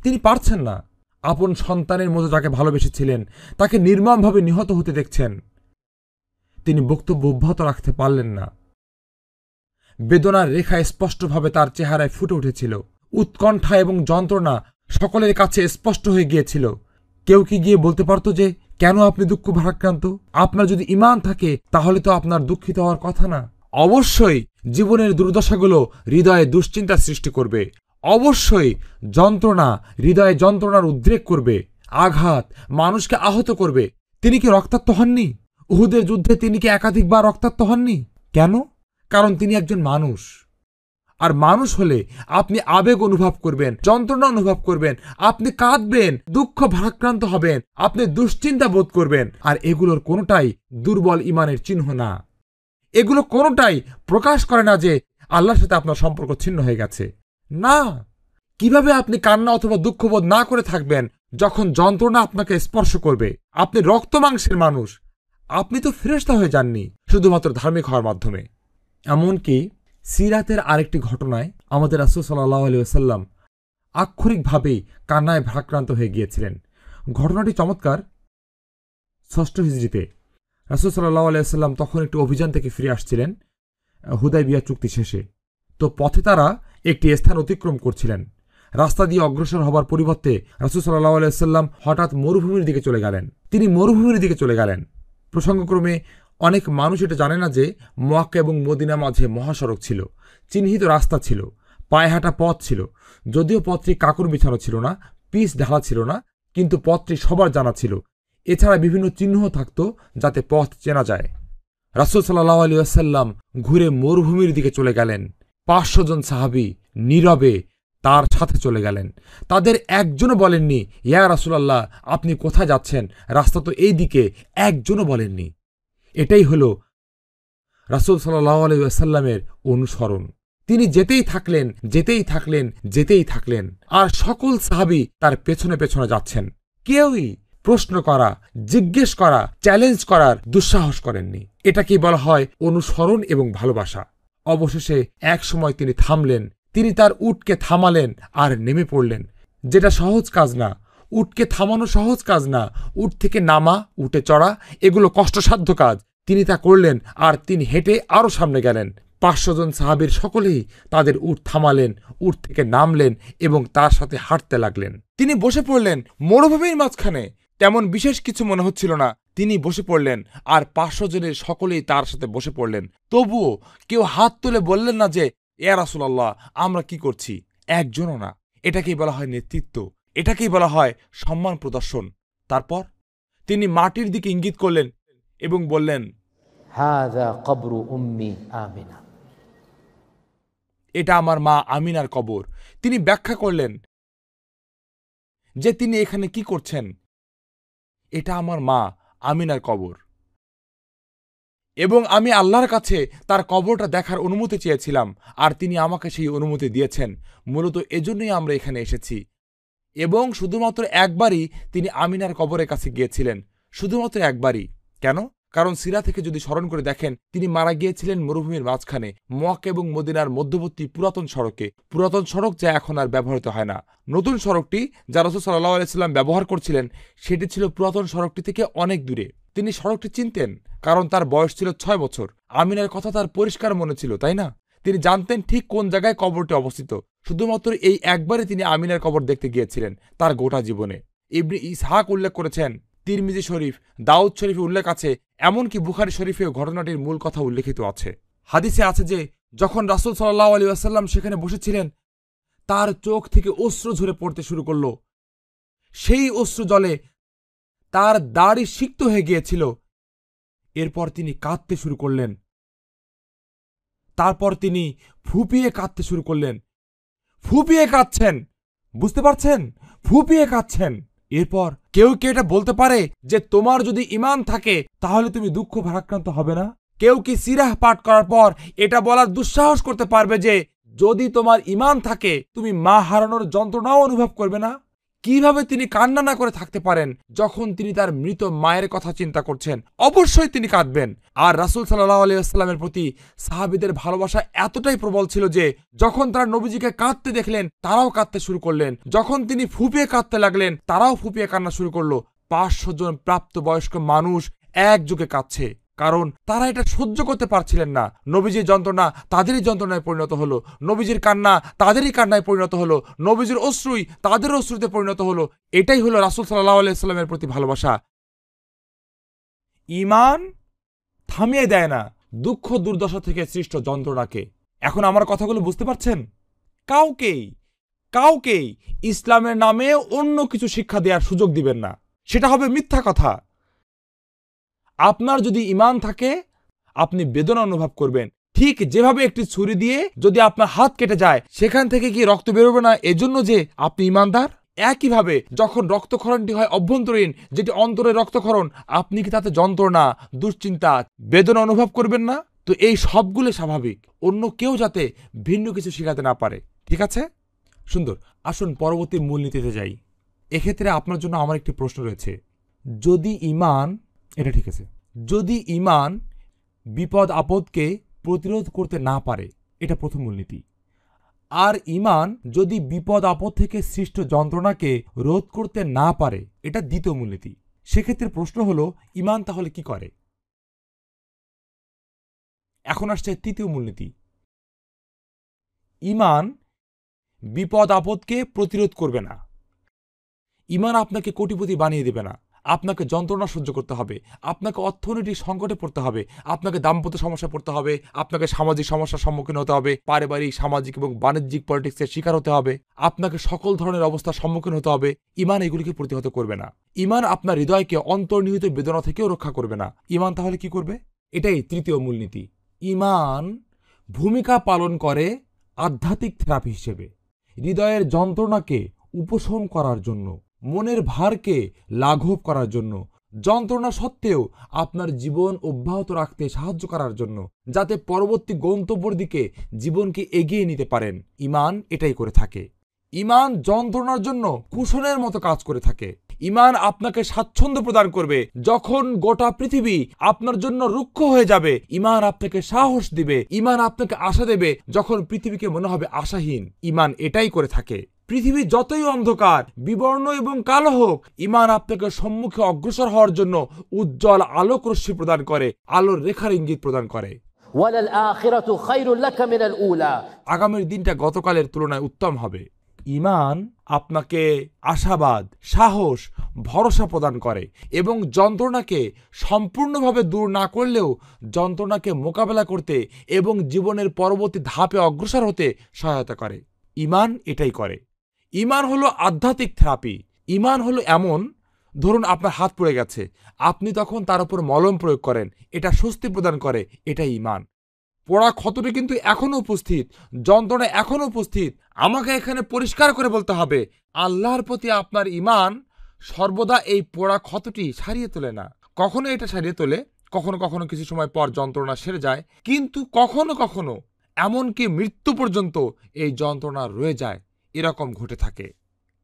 তিনি পারছেন না। আপন সন্তানের মতো যাকে ভালোবেসেছিলেন তাকে নির্মমভাবে নিহত হতে দেখছেন। তিনি বক্তব্য অব্যাহত রাখতে পারলেন না। বেদনার রেখা স্পষ্টভাবে তার চেহারায় ফুটে উঠেছিল। উৎকণ্ঠা এবং যন্ত্রণা সকলের কাছে স্পষ্ট হয়ে গিয়েছিল। কেউ কি গিয়ে বলতে পারত যে কেন আপনি দুঃখ ভারাক্রান্ত? আপনার যদি ঈমান থাকে তাহলে তো আপনার দুঃখিত হওয়ার কথা না। অবশ্যই জীবনের দুর্দশাগুলো হৃদয়ে দুশ্চিন্তা সৃষ্টি করবে। অবশ্যই যন্ত্রণা হৃদয়ে যন্ত্রণার উদ্রেক করবে, আঘাত মানুষকে আহত করবে। তিনি কি রক্তাক্ত হননি? উহুদের যুদ্ধে তিনি কি একাধিকবার রক্তাক্ত হননি? কেন? কারণ তিনি একজন মানুষ। আর মানুষ হলে আপনি আবেগ অনুভব করবেন, যন্ত্রণা অনুভব করবেন, আপনি কাঁদবেন, দুঃখ ভারাক্রান্ত হবেন, আপনি দুশ্চিন্তা বোধ করবেন। আর এগুলোর কোনোটাই দুর্বল ইমানের চিহ্ন না। এগুলো কোনোটাই প্রকাশ করে না যে আল্লাহর সাথে আপনার সম্পর্ক ছিন্ন হয়ে গেছে। না। কিভাবে আপনি কান্না অথবা দুঃখবোধ না করে থাকবেন যখন যন্ত্রণা আপনাকে স্পর্শ করবে? আপনি রক্ত মাংসের মানুষ, আপনি তো ফেরেশতা হয়ে যাননি শুধুমাত্র ধার্মিক হওয়ার মাধ্যমে। এমনকি সিরাতের আরেকটি ঘটনায় আমাদের রাসূল সাল্লাল্লাহু আলাইহি ওয়াসাল্লাম আক্ষরিকভাবেই কান্নায় ভারাক্রান্ত হয়ে গিয়েছিলেন। ঘটনাটি চমৎকার। ৬ষ্ঠ হিজরিতে রাসূল সাল্লাল্লাহু আলাইহি ওয়াসাল্লাম তখন একটি অভিযান থেকে ফিরে আসছিলেন হুদায়বিয়া চুক্তি শেষে। তো পথে তারা একটি স্থান অতিক্রম করছিলেন। রাস্তা দিয়ে অগ্রসর হবার পরিবর্তে রাসূল সাল্লাল্লাহু আলাইহি ওয়াসাল্লাম হঠাৎ মরুভূমির দিকে চলে গেলেন। তিনি মরুভূমির দিকে চলে গেলেন। প্রসঙ্গক্রমে অনেক মানুষ এটা জানে না যে মক্কা এবং মদিনা মাঝে মহাসড়ক ছিল, চিহ্নিত রাস্তা ছিল, পায়ে হাঁটা পথ ছিল। যদিও পথটি কাকর বিছানো ছিল না, পিচ ঢালা ছিল না, কিন্তু পথটি সবার জানা ছিল। এছাড়া বিভিন্ন চিহ্ন থাকত যাতে পথ চেনা যায়। রাসূল সাল্লাল্লাহু আলাইহি ওয়াসাল্লাম ঘুরে মরুভূমির দিকে চলে গেলেন। ৫০০ জন সাহাবী নীরবে তার সাথে চলে গেলেন। তাদের একজনও বলেননি, ইয়া রাসূলুল্লাহ আপনি কোথায় যাচ্ছেন, রাস্তা তো এই দিকে। একজনও বলেননি। এটাই হলো রাসূল সাল্লাল্লাহু আলাইহি ওয়াসাল্লামের অনুসরণ। তিনি যেতেই থাকলেন, যেতেই থাকলেন, যেতেই থাকলেন, আর সকল সাহাবী তার পেছনে পেছনে যাচ্ছেন। কেউই প্রশ্ন করা, জিজ্ঞেস করা, চ্যালেঞ্জ করার দুঃসাহস করেননি। এটাকেই বলা হয় অনুসরণ এবং ভালোবাসা। অবশেষে এক সময় তিনি থামলেন। তিনি তার উটকে থামালেন আর নেমে পড়লেন, যেটা সহজ কাজ না। উটকে থামানো সহজ কাজ না। উট থেকে নামা, উটে চড়া, এগুলো কষ্টসাধ্য কাজ। তিনি তা করলেন আর তিনি হেঁটে আরও সামনে গেলেন। ৫০০ জন সাহাবীর সকলেই তাদের উট থামালেন, উট থেকে নামলেন এবং তার সাথে হাঁটতে লাগলেন। তিনি বসে পড়লেন মরুভূমির মাঝখানে। তেমন বিশেষ কিছু মনে হচ্ছিল না। তিনি বসে পড়লেন আর ৫০০ জনের সকলেই তার সাথে বসে পড়লেন। তবুও কেউ হাত তুলে বললেন না যে ইয়া রাসূলুল্লাহ আমরা কি করছি। একজনও না। এটাকেই বলা হয় নেতৃত্ব, এটাকেই বলা হয় সম্মান প্রদর্শন। তারপর তিনি মাটির দিকে ইঙ্গিত করলেন এবং বললেন, হাযা কবরু উম্মি আমিনা। এটা আমার মা আমিনার কবর। তিনি ব্যাখ্যা করলেন যে তিনি এখানে কি করছেন। এটা আমার মা আমিনার কবর এবং আমি আল্লাহর কাছে তার কবরটা দেখার অনুমতি চেয়েছিলাম, আর তিনি আমাকে সেই অনুমতি দিয়েছেন। মূলত এজন্যই আমরা এখানে এসেছি। এবং শুধুমাত্র একবারই তিনি আমিনার কবরের কাছে গিয়েছিলেন, শুধুমাত্র একবারই। কেন? কারণ সিরা থেকে যদি স্মরণ করে দেখেন, তিনি মারা গিয়েছিলেন মরুভূমির মাঝখানে, মক্কা এবং মদিনার মধ্যবর্তী পুরাতন সড়কে। পুরাতন সড়ক যা এখন আর ব্যবহৃত হয় না। নতুন সড়কটি যা রাসূল সাল্লাল্লাহু আলাইহি ওয়াসাল্লাম ব্যবহার করছিলেন, সেটি ছিল পুরাতন সড়কটি থেকে অনেক দূরে। তিনি সড়কটি চিনতেন, কারণ তার বয়স ছিল ৬ বছর। আমিনার কথা তার পরিষ্কার মনে ছিল, তাই না? তিনি জানতেন ঠিক কোন জায়গায় কবরটি অবস্থিত। শুধুমাত্র এই একবারে তিনি আমিনার কবর দেখতে গিয়েছিলেন তার গোটা জীবনে। ইবনে ইসহাক উল্লেখ করেছেন, তিরমিজি শরীফ, দাউদ শরীফে উল্লেখ আছে, এমনকি বুখারী শরীফেও ঘটনাটির মূল কথা উল্লেখিত আছে। হাদিসে আছে যে যখন রাসূল সাল্লাল্লাহু আলাইহি ওয়াসাল্লাম সেখানে বসেছিলেন, তার চোখ থেকে অশ্রু ঝরে পড়তে শুরু করল। সেই অশ্রু জলে তার দাড়ি সিক্ত হয়ে গিয়েছিল। এরপর তিনি কাঁদতে শুরু করলেন। তারপর তিনি ফুঁপিয়ে কাঁদতে শুরু করলেন। ফুঁপিয়ে কাঁদছেন, বুঝতে পারছেন? ফুঁপিয়ে কাঁদছেন। এরপর কেউ কি এটা বলতে পারে যে তোমার যদি ঈমান থাকে তাহলে তুমি দুঃখ ভারাক্রান্ত হবে না? কেউ কি সিরাহ পাঠ করার পর এটা বলার দুঃসাহস করতে পারবে যে যদি তোমার ঈমান থাকে তুমি মা হারানোর যন্ত্রণাও অনুভব করবে না? কিভাবে তিনি কান্না না করে থাকতে পারেন যখন তিনি তার মৃত মায়ের কথা চিন্তা করছেন? অবশ্যই তিনি কাঁদবেন। আর রাসূল সাল্লাল্লাহু আলাইহি ওয়াসাল্লামের প্রতি সাহাবীদের ভালোবাসা এতটাই প্রবল ছিল যে যখন তারা নবীজিকে কাঁদতে দেখলেন তারাও কাঁদতে শুরু করলেন। যখন তিনি ফুঁপিয়ে কাঁদতে লাগলেন তারাও ফুঁপিয়ে কান্না শুরু করলো। ৫০০ জন প্রাপ্তবয়স্ক মানুষ একযোগে কাঁদছে, কারণ তারা এটা সহ্য করতে পারছিলেন না। নবীজির যন্ত্রণা তাদেরই যন্ত্রণায় পরিণত হলো, নবীজির কান্না তাদেরই কান্নায় পরিণত হলো, নবীজির অশ্রুই তাদের অশ্রুতে পরিণত হলো। এটাই হলো রাসূল সাল্লাল্লাহু আলাইহি ওয়াসাল্লামের প্রতি ভালোবাসা। ঈমান থামিয়ে দেয় না দুঃখ দুর্দশা থেকে সৃষ্ট যন্ত্রণাকে। এখন আমার কথাগুলো বুঝতে পারছেন? কাউকেই ইসলামের নামে অন্য কিছু শিক্ষা দেওয়ার সুযোগ দিবেন না, সেটা হবে মিথ্যা কথা। আপনার যদি ঈমান থাকে আপনি বেদনা অনুভব করবেন, ঠিক যেভাবে একটি ছুরি দিয়ে যদি আপনার হাত কেটে যায় সেখান থেকে কি রক্ত বেরোবে না এজন্য যে আপনি ঈমানদার? একইভাবে যখন রক্তক্ষরণটি হয় অভ্যন্তরীণ, যেটি অন্তরের রক্তক্ষরণ, আপনি কি তাতে যন্ত্রণা, দুশ্চিন্তা, বেদনা অনুভব করবেন না? তো এই সবগুলো স্বাভাবিক, অন্য কেউ যাতে ভিন্ন কিছু শেখাতে না পারে। ঠিক আছে, সুন্দর। আসুন পরবর্তী মূলনীতিতে যাই। এক্ষেত্রে আপনার জন্য আমার একটি প্রশ্ন রয়েছে। যদি ঈমান, এটা ঠিক আছে, যদি ঈমান বিপদ আপদকে প্রতিরোধ করতে না পারে, এটা প্রথম মূলনীতি। আর ঈমান যদি বিপদ আপদ থেকে সৃষ্ট যন্ত্রণাকে রোধ করতে না পারে, এটা দ্বিতীয় মূলনীতি। সেক্ষেত্রে প্রশ্ন হলো, ঈমান তাহলে কি করে? এখন আসছে তৃতীয় মূলনীতি। ঈমান বিপদ আপদকে প্রতিরোধ করবে না। ঈমান আপনাকে কোটিপতি বানিয়ে দেবে না। আপনাকে যন্ত্রণা সহ্য করতে হবে, আপনাকে অর্থনৈতিক সংকটে পড়তে হবে, আপনাকে দাম্পত্য সমস্যা পড়তে হবে, আপনাকে সামাজিক সমস্যার সম্মুখীন হতে হবে, পারিবারিক, সামাজিক এবং বাণিজ্যিক পলিটিক্সের শিকার হতে হবে, আপনাকে সকল ধরনের অবস্থার সম্মুখীন হতে হবে। ঈমান এগুলিকে প্রতিহত করবে না। ঈমান আপনার হৃদয়কে অন্তর্নিহিত বেদনা থেকেও রক্ষা করবে না। ঈমান তাহলে কি করবে? এটাই তৃতীয় মূলনীতি। ঈমান ভূমিকা পালন করে আধ্যাত্মিক থেরাপি হিসেবে, হৃদয়ের যন্ত্রণাকে উপশম করার জন্য, মনের ভারকে লাঘব করার জন্য, যন্ত্রণা সত্ত্বেও আপনার জীবন অব্যাহত রাখতে সাহায্য করার জন্য, যাতে পরবর্তী গন্তব্যের দিকে জীবনকে এগিয়ে নিতে পারেন। ঈমান এটাই করে থাকে। ঈমান যন্ত্রণার জন্য কুশনের মতো কাজ করে থাকে। ঈমান আপনাকে স্বাচ্ছন্দ্য প্রদান করবে যখন গোটা পৃথিবী আপনার জন্য রুক্ষ হয়ে যাবে। ঈমান আপনাকে সাহস দিবে, ঈমান আপনাকে আশা দেবে যখন পৃথিবীকে মনে হবে আশাহীন। ঈমান এটাই করে থাকে। পৃথিবী যতই অন্ধকার, বিবর্ণ এবং কালো হোক, ঈমান আপনাকে সম্মুখে অগ্রসর হওয়ার জন্য উজ্জ্বল আলোক রশ্মি প্রদান করে, আলোর রেখার ইঙ্গিত প্রদান করে। আগামীর দিনটা গতকালের তুলনায় উত্তম হবে। ঈমান আপনাকে আশাবাদ, সাহস, ভরসা প্রদান করে এবং যন্ত্রণাকে সম্পূর্ণভাবে দূর না করলেও যন্ত্রণাকে মোকাবেলা করতে এবং জীবনের পরবর্তী ধাপে অগ্রসর হতে সহায়তা করে। ঈমান এটাই করে। ঈমান হলো আধ্যাত্মিক থেরাপি। ঈমান হলো এমন, ধরুন আপনার হাত পুড়ে গেছে, আপনি তখন তার উপর মলম প্রয়োগ করেন, এটা স্বস্তি প্রদান করে, এটাই ঈমান। পোড়া ক্ষতটি কিন্তু এখনো উপস্থিত, যন্ত্রণা এখনো উপস্থিত। আমাকে এখানে পরিষ্কার করে বলতে হবে, আল্লাহর প্রতি আপনার ঈমান সর্বদা এই পোড়া ক্ষতটি সারিয়ে তোলে না। কখনো এটা সারিয়ে তোলে, কখনো কখনো কিছু সময় পর যন্ত্রণা সেরে যায়, কিন্তু কখনো কখনো এমনকি মৃত্যু পর্যন্ত এই যন্ত্রণা রয়ে যায়, এরকম ঘটে থাকে।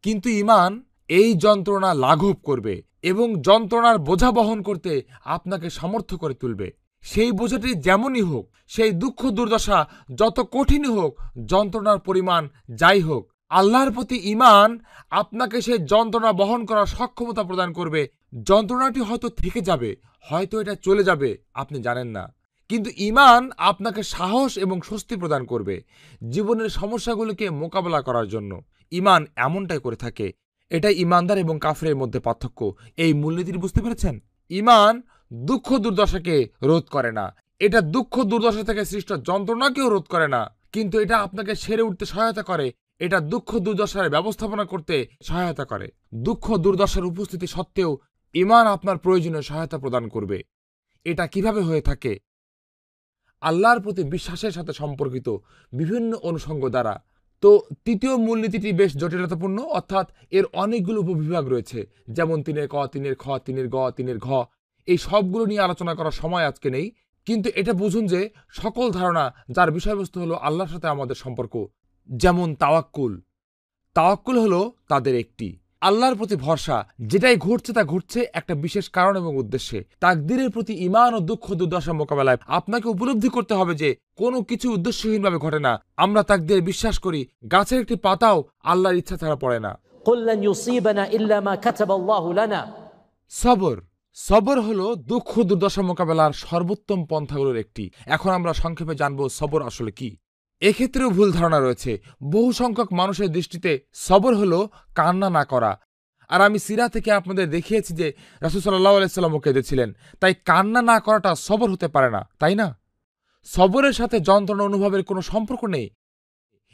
কিন্তু ঈমান এই যন্ত্রণা লাঘব করবে এবং যন্ত্রণার বোঝা বহন করতে আপনাকে সামর্থ্য করে তুলবে। সেই বোঝাটি যেমনই হোক, সেই দুঃখ দুর্দশা যত কঠিনই হোক, যন্ত্রণার পরিমাণ যাই হোক, আল্লাহর প্রতি ঈমান আপনাকে সেই যন্ত্রণা বহন করার সক্ষমতা প্রদান করবে। যন্ত্রণাটি হয়তো থেকে যাবে, হয়তো এটা চলে যাবে, আপনি জানেন না, কিন্তু ঈমান আপনাকে সাহস এবং স্বস্তি প্রদান করবে জীবনের সমস্যাগুলোকে মোকাবেলা করার জন্য। ঈমান এমনটাই করে থাকে। এটাই ঈমানদার এবং কাফেরের মধ্যে পার্থক্য। এই মূলনীতি বুঝতে পেরেছেন? ঈমান দুঃখ দুর্দশাকে রোধ করে না, এটা দুঃখ দুর্দশা থেকে সৃষ্ট যন্ত্রণাকেও রোধ করে না, কিন্তু এটা আপনাকে সেরে উঠতে সহায়তা করে। এটা দুঃখ দুর্দশার ব্যবস্থাপনা করতে সহায়তা করে। দুঃখ দুর্দশার উপস্থিতি সত্ত্বেও ঈমান আপনার প্রয়োজনীয় সহায়তা প্রদান করবে। এটা কিভাবে হয়ে থাকে? আল্লাহর প্রতি বিশ্বাসের সাথে সম্পর্কিত বিভিন্ন অনুষঙ্গ দ্বারা। তো তৃতীয় মূলনীতিটি বেশ জটিলতাপূর্ণ, অর্থাৎ এর অনেকগুলো উপবিভাগ রয়েছে, যেমন 3-এর ক, 3-এর খ, 3-এর গ, 3-এর ঘ। এই সবগুলো নিয়ে আলোচনা করার সময় আজকে নেই, কিন্তু এটা বুঝুন যে সকল ধারণা যার বিষয়বস্তু হলো আল্লাহর সাথে আমাদের সম্পর্ক। যেমন তাওয়াক্কুল। তাওয়াক্কুল হলো তাদের একটি আল্লাহর প্রতি ভরসা, যেটাই ঘটছে তা ঘটছে একটা বিশেষ কারণ এবং উদ্দেশ্যে। তাকদীরের প্রতি ঈমান ও দুঃখ দুর্দশা মোকাবেলায় আপনাকে উপলব্ধি করতে হবে যে কোনো কিছু উদ্দেশ্যহীনভাবে ঘটে না। আমরা তাকদীরে বিশ্বাস করি, গাছের একটি পাতাও আল্লাহর ইচ্ছা ছাড়া পড়ে না। সবর। সবর হলো দুঃখ দুর্দশা মোকাবেলার সর্বোত্তম পন্থাগুলোর একটি। এখন আমরা সংক্ষেপে জানবো সবর আসলে কি। এক্ষেত্রেও ভুল ধারণা রয়েছে। বহু সংখ্যক মানুষের দৃষ্টিতে সবর হলো কান্না না করা। আর আমি সিরা থেকে আপনাদের দেখিয়েছি যে রাসূল সাল্লাল্লাহু আলাইহি ওয়াসাল্লাম কেঁদেছিলেন, তাই কান্না না করাটা সবর হতে পারে না, তাই না? সবরের সাথে যন্ত্রণা অনুভবের কোনো সম্পর্ক নেই,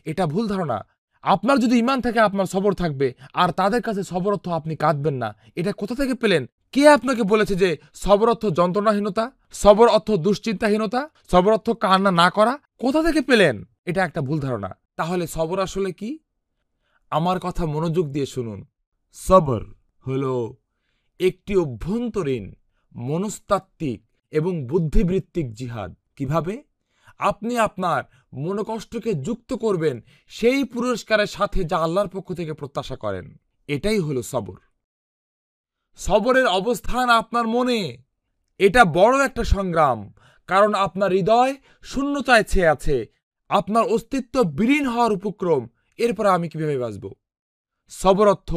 এটা ভুল ধারণা। আপনার যদি ঈমান থাকে আপনার সবর থাকবে, আর তাদের কাছে সবর অর্থ আপনি কাঁদবেন না। এটা কোথা থেকে পেলেন? কে আপনাকে বলেছে যে সবর অর্থ যন্ত্রণাহীনতা, সবর অর্থ দুশ্চিন্তাহীনতা, সবর অর্থ কান্না না করা? কোথা থেকে পেলেন? এটা একটা ভুল ধারণা। তাহলে সবর আসলে কি? আমার কথা মনোযোগ দিয়ে শুনুন। সবর হলো একটি অভ্যন্তরীণ, মনস্তাত্ত্বিক এবং বুদ্ধিবৃত্তিক জিহাদ। কিভাবে? আপনি আপনার মনোকষ্টকে যুক্ত করবেন সেই পুরস্কারের সাথে যা আল্লাহর পক্ষ থেকে প্রত্যাশা করেন। এটাই হলো সবর। সবরের অবস্থান আপনার মনে। এটা বড় একটা সংগ্রাম, কারণ আপনার হৃদয় শূন্যতায় ছেয়ে আছে, আপনার অস্তিত্ব বিলীন হওয়ার উপক্রম। এরপরে আমি কিভাবে বাঁচব? সবর অর্থ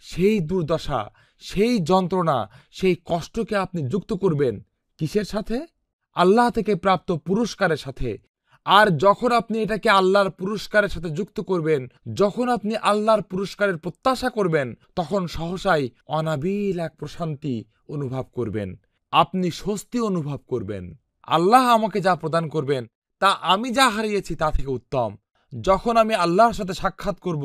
সেই দুর্দশা, সেই যন্ত্রণা, সেই কষ্টকে আপনি যুক্ত করবেন কিসের সাথে? আল্লাহ থেকে প্রাপ্ত পুরস্কারের সাথে। আর যখন আপনি এটাকে আল্লাহর পুরস্কারের সাথে যুক্ত করবেন, যখন আপনি আল্লাহর পুরস্কারের প্রত্যাশা করবেন, তখন সহসাই অনাবিল এক প্রশান্তি অনুভব করবেন। আপনি স্বস্তি অনুভব করবেন। আল্লাহ আমাকে যা প্রদান করবেন তা আমি যা হারিয়েছি তা থেকে উত্তম। যখন আমি আল্লাহর সাথে সাক্ষাৎ করব,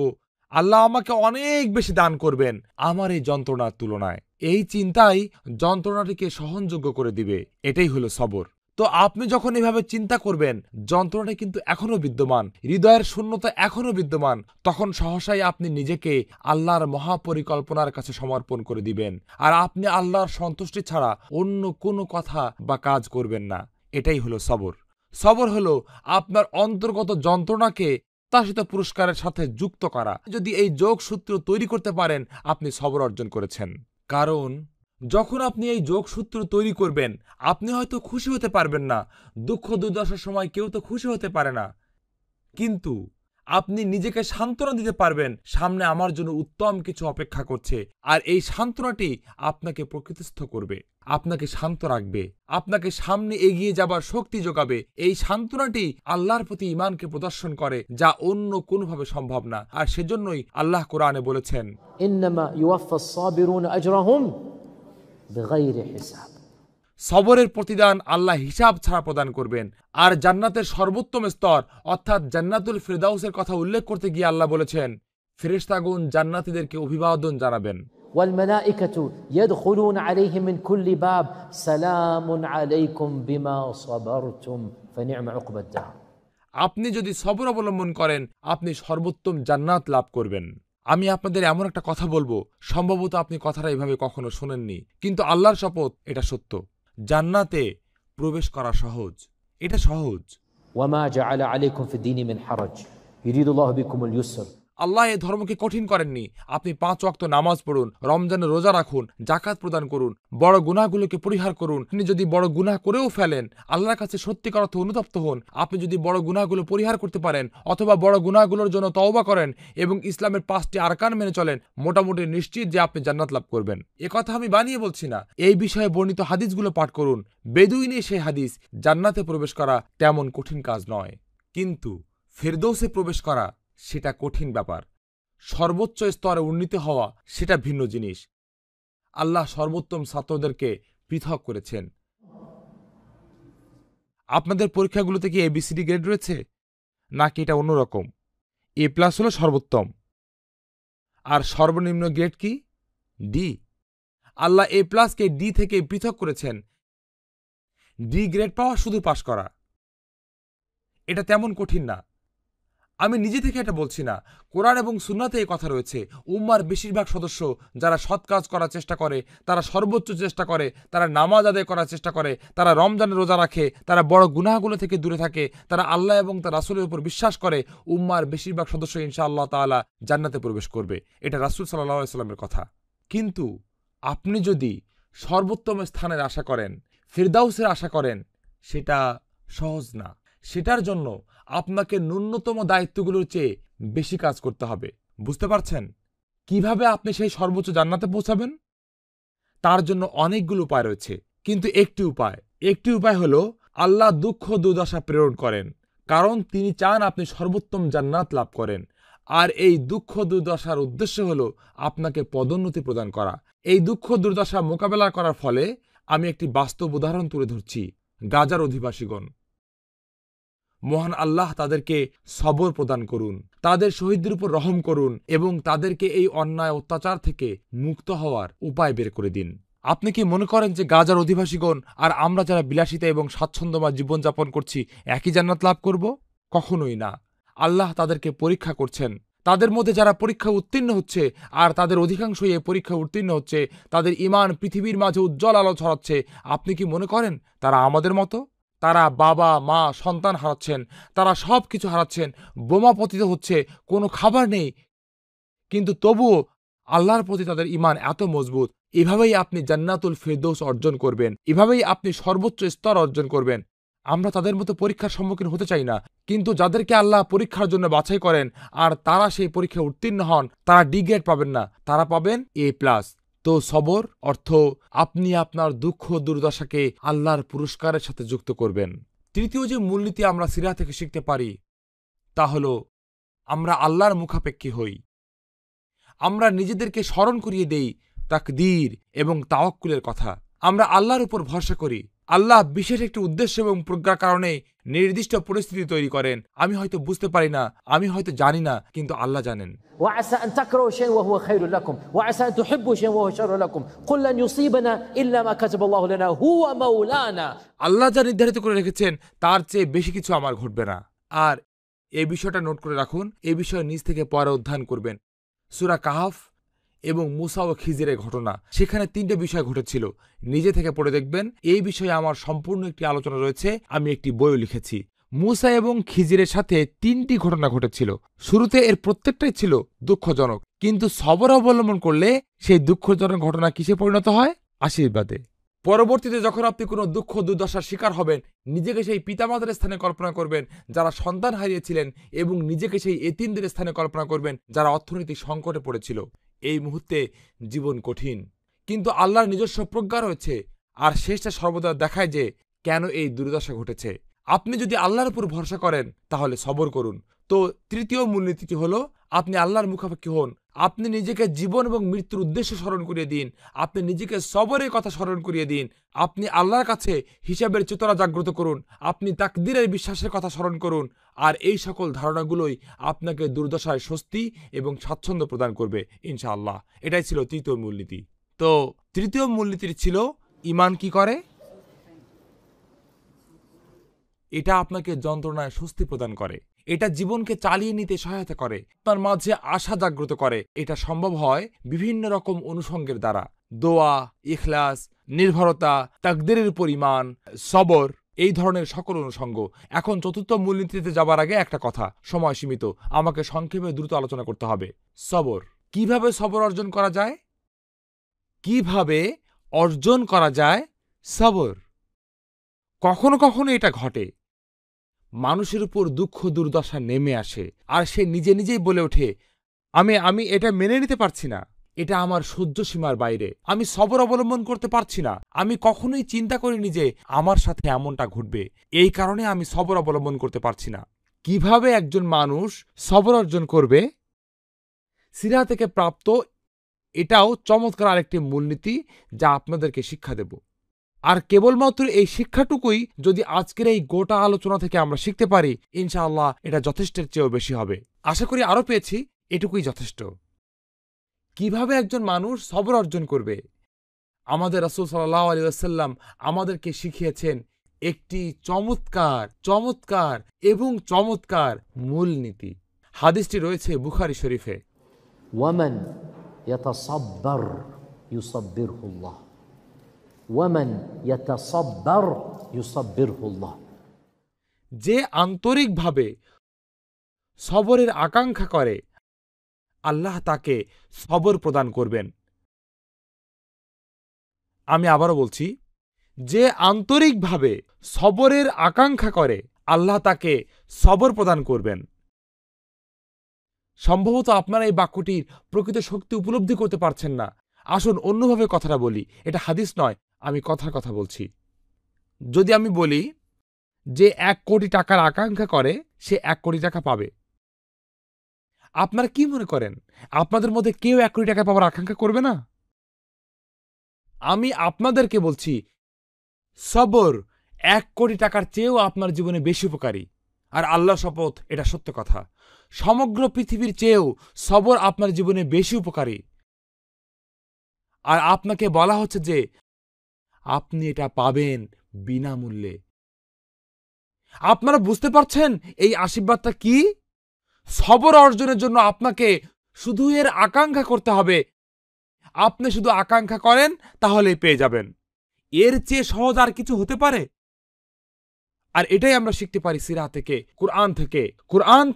আল্লাহ আমাকে অনেক বেশি দান করবেন আমার এই যন্ত্রণার তুলনায়। এই চিন্তাই যন্ত্রণাটিকে সহনযোগ্য করে দিবে। এটাই হলো সবর। তো আপনি যখন এভাবে চিন্তা করবেন, যন্ত্রণাটা কিন্তু এখনো বিদ্যমান, হৃদয়ের শূন্যতা এখনো বিদ্যমান, তখন সহসাই আপনি নিজেকে আল্লাহর মহাপরিকল্পনার কাছে সমর্পণ করে দিবেন। আর আপনি আল্লাহর সন্তুষ্টি ছাড়া অন্য কোনো কথা বা কাজ করবেন না। এটাই হলো সবর। সবর হলো আপনার অন্তর্গত যন্ত্রণাকে প্রত্যাশিত পুরস্কারের সাথে যুক্ত করা। যদি এই যোগসূত্র তৈরি করতে পারেন, আপনি সবর অর্জন করেছেন। কারণ যখন আপনি এই যোগসূত্র তৈরি করবেন, আপনি হয়তো খুশি হতে পারবেন না। দুঃখ দুর্দশার সময় কেউ তো খুশি হতে পারে না, কিন্তু আপনি নিজেকে সান্ত্বনা দিতে পারবেন, সামনে আমার জন্য উত্তম কিছু অপেক্ষা করছে। আর এই সান্ত্বনাটি আপনাকে প্রকৃতিস্থ করবে, আপনাকে শান্ত রাখবে, আপনাকে সামনে এগিয়ে যাবার শক্তি যোগাবে। এই সান্ত্বনাটি আল্লাহর প্রতি ঈমানকে প্রদর্শন করে, যা অন্য কোনোভাবে সম্ভব না। আর সেজন্যই আল্লাহ কোরআনে বলেছেন, ইন্নামা ইউওয়াফাস সাবিরুন আজরাহুম বিগাইরি হিসাব। সবরের প্রতিদান আল্লাহ হিসাব ছাড়া প্রদান করবেন। আর জান্নাতের সর্বোত্তম স্তর অর্থাৎ জান্নাতুল ফিরদাউসের কথা উল্লেখ করতে গিয়ে আল্লাহ বলেছেন, ফেরেশতাগণ জান্নাতীদেরকে অভিবাদন জানাবেন। والملائكة يدخلون عليهم من كل باب سلام عليكم بما صبرتم فنعم عقبى الدار। আপনি যদি সবর অবলম্বন করেন, আপনি সর্বোত্তম জান্নাত লাভ করবেন। আমি আপনাদের এমন একটা কথা বলবো, সম্ভবত আপনি কথাটা এভাবে কখনো শোনেননি, কিন্তু আল্লাহর শপথ এটা সত্য। জান্নাতে প্রবেশ করা সহজ, এটা সহজ। وما جعل عليكم في الدين من حرج يريد الله بكم اليسر। আল্লাহ এই ধর্মকে কঠিন করেননি। আপনি 5 ওয়াক্ত নামাজ পড়ুন, রমজানে রোজা রাখুন, জাকাত প্রদান করুন, বড় গুনাহগুলোকে পরিহার করুন। আপনি যদি বড় গুনাহ করেও ফেলেন, আল্লাহর কাছে সত্যিকার অর্থে অনুতপ্ত হন। আপনি যদি বড় গুনাহগুলো পরিহার করতে পারেন, অথবা বড় গুনাহগুলোর জন্য তওবা করেন এবং ইসলামের 5টি আরকান মেনে চলেন, মোটামুটি নিশ্চিত যে আপনি জান্নাত লাভ করবেন। এ কথা আমি বানিয়ে বলছি না। এই বিষয়ে বর্ণিত হাদিসগুলো পাঠ করুন। বেদুইনে সেই হাদিস, জান্নাতে প্রবেশ করা তেমন কঠিন কাজ নয়, কিন্তু ফেরদৌসে প্রবেশ করা সেটা কঠিন ব্যাপার। সর্বোচ্চ স্তরে উন্নীত হওয়া সেটা ভিন্ন জিনিস। আল্লাহ সর্বোত্তম ছাত্রদেরকে পৃথক করেছেন। আপনাদের পরীক্ষাগুলোতে কি ABCD গ্রেড রয়েছে, নাকি এটা অন্যরকম? A+ হলো সর্বোত্তম, আর সর্বনিম্ন গ্রেড কি? D। Allah A+ K D থেকে পৃথক করেছেন। D গ্রেড পাওয়া শুধু পাশ করা, এটা তেমন কঠিন না। আমি নিজে থেকে এটা বলছি না, কোরআন এবং সুন্নাতে এই কথা রয়েছে। উম্মার বেশিরভাগ সদস্য যারা সৎ কাজ করার চেষ্টা করে, তারা সর্বোচ্চ চেষ্টা করে, তারা নামাজ আদায় করার চেষ্টা করে, তারা রমজানে রোজা রাখে, তারা বড় গুনাহগুলো থেকে দূরে থাকে, তারা আল্লাহ এবং তার রাসূলের উপর বিশ্বাস করে, উম্মার বেশিরভাগ সদস্য ইনশাআল্লাহ তাআলা জান্নাতে প্রবেশ করবে। এটা রাসূল সাল্লাল্লাহু আলাইহি ওয়াসাল্লামের কথা। কিন্তু আপনি যদি সর্বোত্তম স্থানের আশা করেন, ফিরদাউসের আশা করেন, সেটা সহজ না। সেটার জন্য আপনাকে ন্যূনতম দায়িত্বগুলোর চেয়ে বেশি কাজ করতে হবে। বুঝতে পারছেন কিভাবে আপনি সেই সর্বোচ্চ জান্নাতে পৌঁছাবেন? তার জন্য অনেকগুলো উপায় রয়েছে, কিন্তু একটি উপায় হলো আল্লাহ দুঃখ দুর্দশা প্রেরণ করেন, কারণ তিনি চান আপনি সর্বোত্তম জান্নাত লাভ করেন। আর এই দুঃখ দুর্দশার উদ্দেশ্য হলো আপনাকে পদোন্নতি প্রদান করা। এই দুঃখ দুর্দশা মোকাবেলা করার ফলে আমি একটি বাস্তব উদাহরণ তুলে ধরছি। গাজার অধিবাসীগণ, মহান আল্লাহ তাদেরকে সবর প্রদান করুন, তাদের শহীদদের উপর রহম করুন এবং তাদেরকে এই অন্যায় অত্যাচার থেকে মুক্ত হওয়ার উপায় বের করে দিন। আপনি কি মনে করেন যে গাজার অধিবাসীগণ আর আমরা যারা বিলাসিতা এবং স্বাচ্ছন্দ্যময় জীবনযাপন করছি একই জান্নাত লাভ করব? কখনোই না। আল্লাহ তাদেরকে পরীক্ষা করছেন। তাদের মধ্যে যারা পরীক্ষা উত্তীর্ণ হচ্ছে আর তাদের অধিকাংশই এই পরীক্ষা উত্তীর্ণ হচ্ছে, তাদের ঈমান পৃথিবীর মাঝে উজ্জ্বল আলো ছড়াচ্ছে। আপনি কি মনে করেন তারা আমাদের মতো? তারা বাবা মা সন্তান হারাচ্ছেন, তারা সব কিছু হারাচ্ছেন, বোমা পতিত হচ্ছে, কোনো খাবার নেই, কিন্তু তবুও আল্লাহর প্রতি তাদের ঈমান এত মজবুত। এভাবেই আপনি জান্নাতুল ফেরদৌস অর্জন করবেন, এভাবেই আপনি সর্বোচ্চ স্তর অর্জন করবেন। আমরা তাদের মতো পরীক্ষার সম্মুখীন হতে চাই না, কিন্তু যাদেরকে আল্লাহ পরীক্ষার জন্য বাছাই করেন আর তারা সেই পরীক্ষায় উত্তীর্ণ হন, তারা ডি গ্রেড পাবেন না, তারা পাবেন A+। তো সবর অর্থ আপনি আপনার দুঃখ দুর্দশাকে আল্লাহর পুরস্কারের সাথে যুক্ত করবেন। তৃতীয় যে মূলনীতি আমরা সিরাহ থেকে শিখতে পারি তা হলো আমরা আল্লাহর মুখাপেক্ষী হই। আমরা নিজেদেরকে স্মরণ করিয়ে দেই তাকদীর এবং তাওয়াক্কুলের কথা। আমরা আল্লাহর উপর ভরসা করি। আল্লাহ বিশেষ একটি উদ্দেশ্য এবং প্রজ্ঞার কারণে নির্দিষ্ট পরিস্থিতি তৈরি করেন। আমি হয়তো বুঝতে পারি না, আমি হয়তো জানি না, কিন্তু আল্লাহ জানেন। وعسى أن تكرهوا شيئا وهو خير لكم وعسى أن تحبوا شيئا وهو شر لكم قل لن يصيبنا إلا ما كتب الله لنا هو مولانا। আল্লাহ যা নির্ধারিত করে রেখেছেন তার চেয়ে বেশি কিছু আমার ঘটবে না। আর এই বিষয়টা নোট করে রাখুন, এই বিষয়ে নিজ থেকে পরে অধ্যয়ন করবেন। সূরা কাহফ এবং মুসা ও খিজিরের ঘটনা, সেখানে 3টে বিষয় ঘটেছিল। নিজে থেকে পড়ে দেখবেন। এই বিষয়ে আমার সম্পূর্ণ একটি আলোচনা রয়েছে, আমি একটি বইও লিখেছি। মুসা এবং খিজিরের সাথে 3টি ঘটনা ঘটেছিল। শুরুতে এর প্রত্যেকটাই ছিল দুঃখজনক, কিন্তু সবর অবলম্বন করলে সেই দুঃখজনক ঘটনা কিসে পরিণত হয়? আশীর্বাদে। পরবর্তীতে যখন আপনি কোনো দুঃখ দুর্দশার শিকার হবেন, নিজেকে সেই পিতামাতার স্থানে কল্পনা করবেন যারা সন্তান হারিয়েছিলেন এবং নিজেকে সেই এতিমদের স্থানে কল্পনা করবেন যারা অর্থনৈতিক সংকটে পড়েছিল। এই মুহূর্তে জীবন কঠিন, কিন্তু আল্লাহর নিজস্ব প্রজ্ঞা রয়েছে আর শেষটা সর্বদা দেখায় যে কেন এই দুর্দশা ঘটেছে। আপনি যদি আল্লাহর উপর ভরসা করেন তাহলে সবর করুন। তো তৃতীয় মূলনীতিটি হলো আপনি আল্লাহর মুখাপেক্ষী হন। আপনি নিজেকে জীবন এবং মৃত্যুর উদ্দেশ্য স্মরণ করিয়ে দিন। আপনি নিজেকে সবরের কথা স্মরণ করিয়ে দিন। আপনি আল্লাহর কাছে হিসাবের চেতনা জাগ্রত করুন। আপনি তাকদীরের বিশ্বাসের কথা স্মরণ করুন। আর এই সকল ধারণাগুলোই আপনাকে দুর্দশায় স্বস্তি এবং স্বাচ্ছন্দ্য প্রদান করবে ইনশাআল্লাহ। এটাই ছিল তৃতীয় মূলনীতি। তো তৃতীয় মূলনীতিটি ছিল ঈমান কি করে? এটা আপনাকে যন্ত্রণায় স্বস্তি প্রদান করে, এটা জীবনকে চালিয়ে নিতে সহায়তা করে, তার মাঝে আশা জাগ্রত করে। এটা সম্ভব হয় বিভিন্ন রকম অনুষঙ্গের দ্বারা: দোয়া, ইখলাস, নির্ভরতা, তাকদীরের উপর ঈমান, সবর, এই ধরনের সকল অনুষঙ্গ। এখন চতুর্থ মূলনীতিতে যাবার আগে একটা কথা, সময় সীমিত, আমাকে সংক্ষেপে দ্রুত আলোচনা করতে হবে। সবর। কিভাবে সবর অর্জন করা যায়? কিভাবে অর্জন করা যায় সবর? কখনো কখনো এটা ঘটে, মানুষের উপর দুঃখ দুর্দশা নেমে আসে আর সে নিজে নিজেই বলে ওঠে, আমি এটা মেনে নিতে পারছি না, এটা আমার সহ্য সীমার বাইরে, আমি সবর অবলম্বন করতে পারছি না, আমি কখনোই চিন্তা করিনি যে আমার সাথে এমনটা ঘটবে, এই কারণে আমি সবর অবলম্বন করতে পারছি না। কিভাবে একজন মানুষ সবর অর্জন করবে? সিরাহ থেকে প্রাপ্ত এটাও চমৎকার আরেকটি মূলনীতি যা আপনাদেরকে শিক্ষা দেব। আর কেবলমাত্র এই শিক্ষাটুকুই যদি আজকের এই গোটা আলোচনা থেকে আমরা শিখতে পারি, ইনশাআল্লাহ এটা যথেষ্টের চেয়েও বেশি হবে। আশা করি আরও পেয়েছি, এটুকুই যথেষ্ট। কিভাবে একজন মানুষ সবর অর্জন করবে? আমাদের রাসূল সাল্লাল্লাহু আলাইহি ওয়াসাল্লাম আমাদেরকে শিখিয়েছেন একটি চমৎকার চমৎকার এবং চমৎকার মূলনীতি। হাদিসটি রয়েছে বুখারী শরীফে। ওয়ামান ইয়াতাসাব্বার ইউসাব্বিরহুল্লাহ, ওয়ামান ইয়াতাসাব্বার ইউসাব্বিরহুল্লাহ। যে আন্তরিকভাবে সবরের আকাঙ্ক্ষা করে, আল্লাহ তাকে সবর প্রদান করবেন। আমি আবারও বলছি, যে আন্তরিকভাবে সবরের আকাঙ্ক্ষা করে, আল্লাহ তাকে সবর প্রদান করবেন। সম্ভবত আপনারা এই বাক্যটির প্রকৃত শক্তি উপলব্ধি করতে পারছেন না। আসুন অন্যভাবে কথাটা বলি, এটা হাদিস নয়, আমি কথার কথা বলছি। যদি আমি বলি যে 1 কোটি টাকার আকাঙ্ক্ষা করে, সে 1 কোটি টাকা পাবে, আপনারা কি মনে করেন আপনাদের মধ্যে কেউ 1 কোটি টাকা পাওয়ার আকাঙ্ক্ষা করবে না? আমি আপনাদেরকে বলছি, সবর 1 কোটি টাকার চেয়েও আপনার জীবনে বেশি উপকারী। আর আল্লাহ শপথ, এটা সত্য কথা, সমগ্র পৃথিবীর চেয়েও সবর আপনার জীবনে বেশি উপকারী। আর আপনাকে বলা হচ্ছে যে আপনি এটা পাবেন বিনামূল্যে। আপনারা বুঝতে পারছেন এই আশীর্বাদটা কি? সবর অর্জনের জন্য আপনাকে শুধু এর আকাঙ্ক্ষা করতে হবে। আপনি শুধু আকাঙ্ক্ষা করেন তাহলেই পেয়ে যাবেন। এর চেয়ে সহজ আর কিছু হতে পারে? আর এটাই আমরা শিখতে পারি সিরাহ থেকে, কোরআন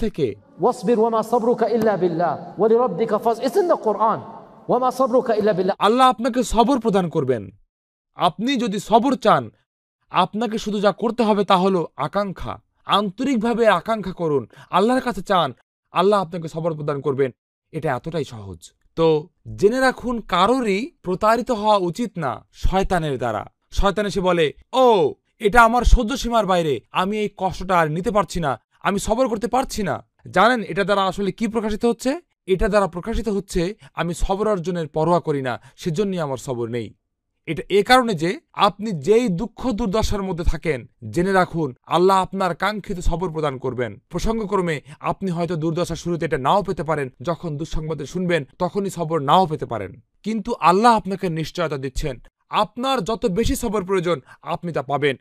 থেকে। واصبر وما صبرك إلا بالله ولربك فاصبر. It's in the Quran. وما صبرك إلا بالله. আল্লাহ আপনাকে সবর প্রদান করবেন। আপনি যদি সবর চান, আপনাকে শুধু যা করতে হবে তা হলো আকাঙ্ক্ষা। আন্তরিকভাবে আকাঙ্ক্ষা করুন, আল্লাহর কাছে চান, আল্লাহ আপনাকে সবর প্রদান করবেন। এটা এতটাই সহজ। তো জেনে রাখুন, কারোরই প্রতারিত হওয়া উচিত না শয়তানের দ্বারা। শয়তান এসে বলে, ও এটা আমার সহ্য সীমার বাইরে, আমি এই কষ্টটা আর নিতে পারছি না, আমি সবর করতে পারছি না। জানেন এটা দ্বারা আসলে কি প্রকাশিত হচ্ছে? এটা দ্বারা প্রকাশিত হচ্ছে আমি সবর অর্জনের পরোয়া করি না, সেজন্যই আমার সবর নেই। এটা এ কারণে যে আপনি যেই দুঃখ দুর্দশার মধ্যে থাকেন, জেনে রাখুন আল্লাহ আপনার কাঙ্ক্ষিত সবর প্রদান করবেন। প্রসঙ্গক্রমে আপনি হয়তো দুর্দশা শুরুতে এটা নাও পেতে পারেন, যখন দুঃসংবাদে শুনবেন তখনই সবর নাও পেতে পারেন। কিন্তু আল্লাহ আপনাকে নিশ্চয়তা দিচ্ছেন, আপনার যত বেশি সবর প্রয়োজন আপনি তা পাবেন।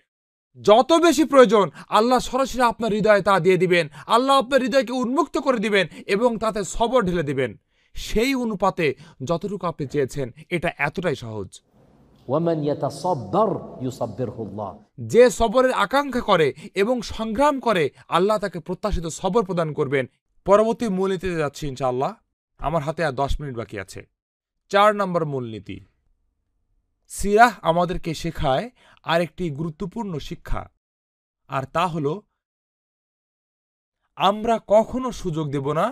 যত বেশি প্রয়োজন আল্লাহ সরাসরি আপনার হৃদয়ে তা দিয়ে দিবেন। আল্লাহ আপনার হৃদয়কে উন্মুক্ত করে দিবেন এবং তাতে সবর ঢেলে দিবেন সেই অনুপাতে যতটুকু আপনি চেয়েছেন। এটা এতটাই সহজ। ومن يتصبر يصبره الله. যে সবরের আকাঙ্ক্ষা করে এবং সংগ্রাম করে, আল্লাহ তাকে প্রত্যাশিত সবর প্রদান করবেন। পরবর্তী মূলনীতিতে যাচ্ছি ইনশাআল্লাহ। আমার হাতে আর 10 মিনিট বাকি আছে। 4 নম্বর মূলনীতি, সিরাহ আমাদেরকে শেখায় আরেকটি গুরুত্বপূর্ণ শিক্ষা, আর তা হলো আমরা কখনো সুযোগ দেব না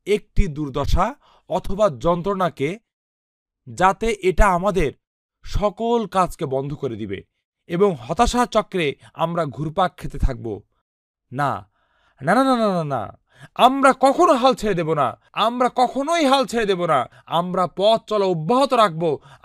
একটি দুর্দশা অথবা যন্ত্রণাকে, যাতে এটা আমাদের সকল কাজকে বন্ধ করে দিবে এবং হতাশা চক্রে আমরা ঘুরপাক খেতে থাকব। না না না না না না না, আমরা কখনো হাল ছেড়ে দেব না, আমরা কখনোই হাল ছেড়ে দেব না। আমরা পথ চলা অব্যাহত রাখব,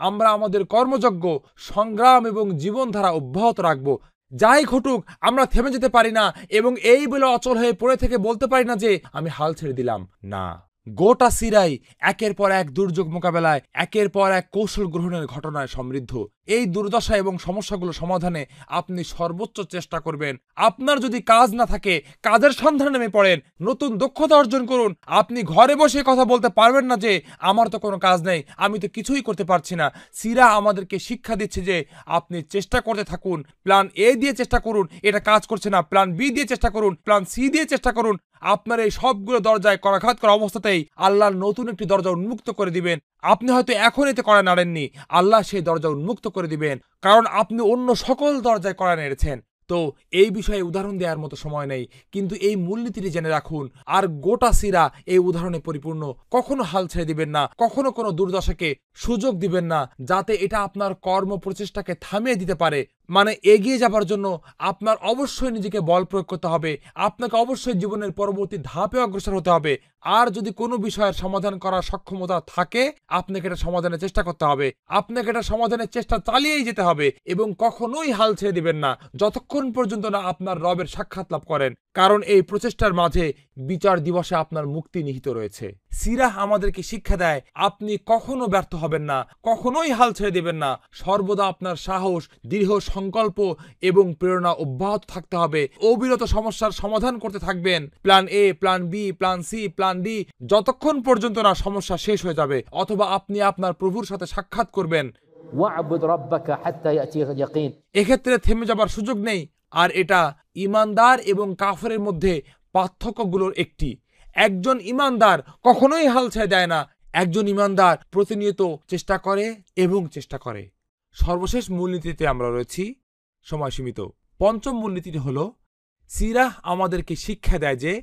আমরা আমাদের কর্মযজ্ঞ, সংগ্রাম এবং জীবনধারা অব্যাহত রাখব। যাই ঘটুক আমরা থেমে যেতে পারি না এবং এই বলে অচল হয়ে পড়ে থেকে বলতে পারি না যে আমি হাল ছেড়ে দিলাম। না, গোটা সিরাই একের পর এক দুর্যোগ মোকাবেলায়, একের পর এক কৌশল গ্রহণের ঘটনায় সমৃদ্ধ। এই দুর্দশা এবং সমস্যাগুলো সমাধানে আপনি সর্বোচ্চ চেষ্টা করবেন। আপনার যদি কাজ না থাকে, কাজের সন্ধানে নেমে পড়েন, নতুন দক্ষতা অর্জন করুন। আপনি ঘরে বসে কথা বলতে পারবেন না যে আমার তো কোনো কাজ নেই, আমি তো কিছুই করতে পারছি না। সিরা আমাদেরকে শিক্ষা দিচ্ছে যে আপনি চেষ্টা করতে থাকুন। প্ল্যান এ দিয়ে চেষ্টা করুন, এটা কাজ করছে না, প্ল্যান বি দিয়ে চেষ্টা করুন, প্ল্যান সি দিয়ে চেষ্টা করুন। আপনার এই সবগুলো দরজায় করাঘাত করা অবস্থাতেই আল্লাহ নতুন একটি দরজা উন্মুক্ত করে দিবেন। আপনি হয়তো এখন এতে করা নাড়েননি, আল্লাহ সেই দরজা উন্মুক্ত করে দিবেন, কারণ আপনি অন্য সকল দরজায় করা নেড়েছেন। তো এই বিষয়ে উদাহরণ দেওয়ার মতো সময় নেই, কিন্তু এই মূলনীতিটি জেনে রাখুন। আর গোটা সিরা এই উদাহরণে পরিপূর্ণ। কখনো হাল ছেড়ে দিবেন না, কখনো কোনো দুর্দশাকে সুযোগ দিবেন না যাতে এটা আপনার কর্ম প্রচেষ্টাকে থামিয়ে দিতে পারে। মানে এগিয়ে যাবার জন্য আপনার অবশ্যই নিজেকে বল প্রয়োগ করতে হবে, আপনাকে অবশ্যই জীবনের পরবর্তী ধাপে অগ্রসর হতে হবে। আর যদি কোনো বিষয়ের সমাধান করার সক্ষমতা থাকে, আপনাকে এটা সমাধানের চেষ্টা করতে হবে, আপনাকে এটা সমাধানের চেষ্টা চালিয়েই যেতে হবে এবং কখনোই হাল ছেড়ে দিবেন না যতক্ষণ পর্যন্ত না আপনার রবের সাক্ষাৎ লাভ করেন, কারণ এই প্রচেষ্টার মাঝে বিচার দিবসে আপনার মুক্তি নিহিত রয়েছে। সিরাহ আমাদেরকে শিক্ষা দেয় আপনি কখনো ব্যর্থ হবেন না, কখনোই হাল ছেড়ে দেবেন না। সর্বদা আপনার সাহস, দৃঢ় সংকল্প এবং প্রেরণা অব্যাহত থাকতে হবে। অবিরত সমস্যার সমাধান করতে থাকবেন। Plan A, plan B, plan C, plan D, যতক্ষণ পর্যন্ত না সমস্যা শেষ হয়ে যাবে অথবা আপনি আপনার প্রভুর সাথে সাক্ষাৎ করবেন। واعبد ربك حتى يأتيك اليقين. এক্ষেত্রে থেমে যাবার সুযোগ নেই। আর এটা ইমানদার এবং কাফেরের মধ্যে পার্থক্যগুলোর একটি। একজন ইমানদার কখনোই হাল ছেড়ে দেয় না, একজন ইমানদার প্রতিনিয়ত চেষ্টা করে এবং চেষ্টা করে। সর্বশেষ মূলনীতিতে আমরা রয়েছি, সময় সীমিত। পঞ্চম মূলনীতিটি হল সিরাহ আমাদেরকে শিক্ষা দেয় যে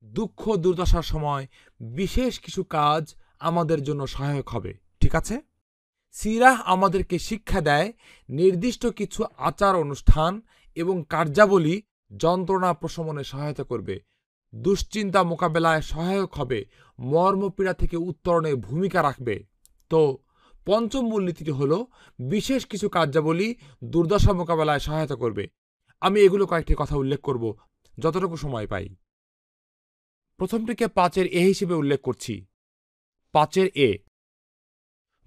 দুঃখ দুর্দশার সময় বিশেষ কিছু কাজ আমাদের জন্য সহায়ক হবে। ঠিক আছে, সিরাহ আমাদেরকে শিক্ষা দেয় নির্দিষ্ট কিছু আচার অনুষ্ঠান এবং কার্যাবলী যন্ত্রণা প্রশমনে সহায়তা করবে, দুশ্চিন্তা মোকাবেলায় সহায়ক হবে, মর্মপীড়া থেকে উত্তরণে ভূমিকা রাখবে। তো পঞ্চম মূলনীতিটি হল বিশেষ কিছু কার্যাবলী দুর্দশা মোকাবেলায় সহায়তা করবে। আমি এগুলো কয়েকটি কথা উল্লেখ করব যতটুকু সময় পাই। প্রথমটিকে 5-এর এ হিসেবে উল্লেখ করছি। 5-এর এ,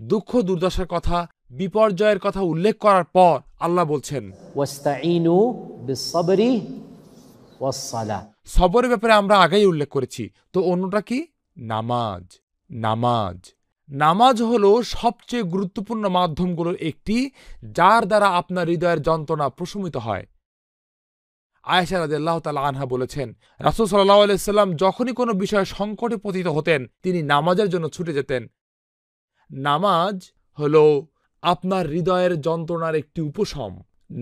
দুঃখ দুর্দশার কথা, বিপর্যয়ের কথা উল্লেখ করার পর আল্লাহ বলছেন واستعينوا بالصبر والصلاة। সবরের ব্যাপারে আমরা আগেই উল্লেখ করেছি। তো অন্যটা কি? নামাজ। নামাজ নামাজ হলো সবচেয়ে গুরুত্বপূর্ণ মাধ্যমগুলোর একটি, যার দ্বারা আপনার হৃদয়ের যন্ত্রণা প্রশমিত হয়। আয়েশা রাদিয়াল্লাহু তাআলা আনহা বলেছেন, রাসূল সাল্লাল্লাহু আলাইহি সাল্লাম যখনই কোনো বিষয়ে সংকটে পতিত হতেন, তিনি নামাজের জন্য ছুটে যেতেন। নামাজ হলো আপনার হৃদয়ের যন্ত্রণার একটি উপশম।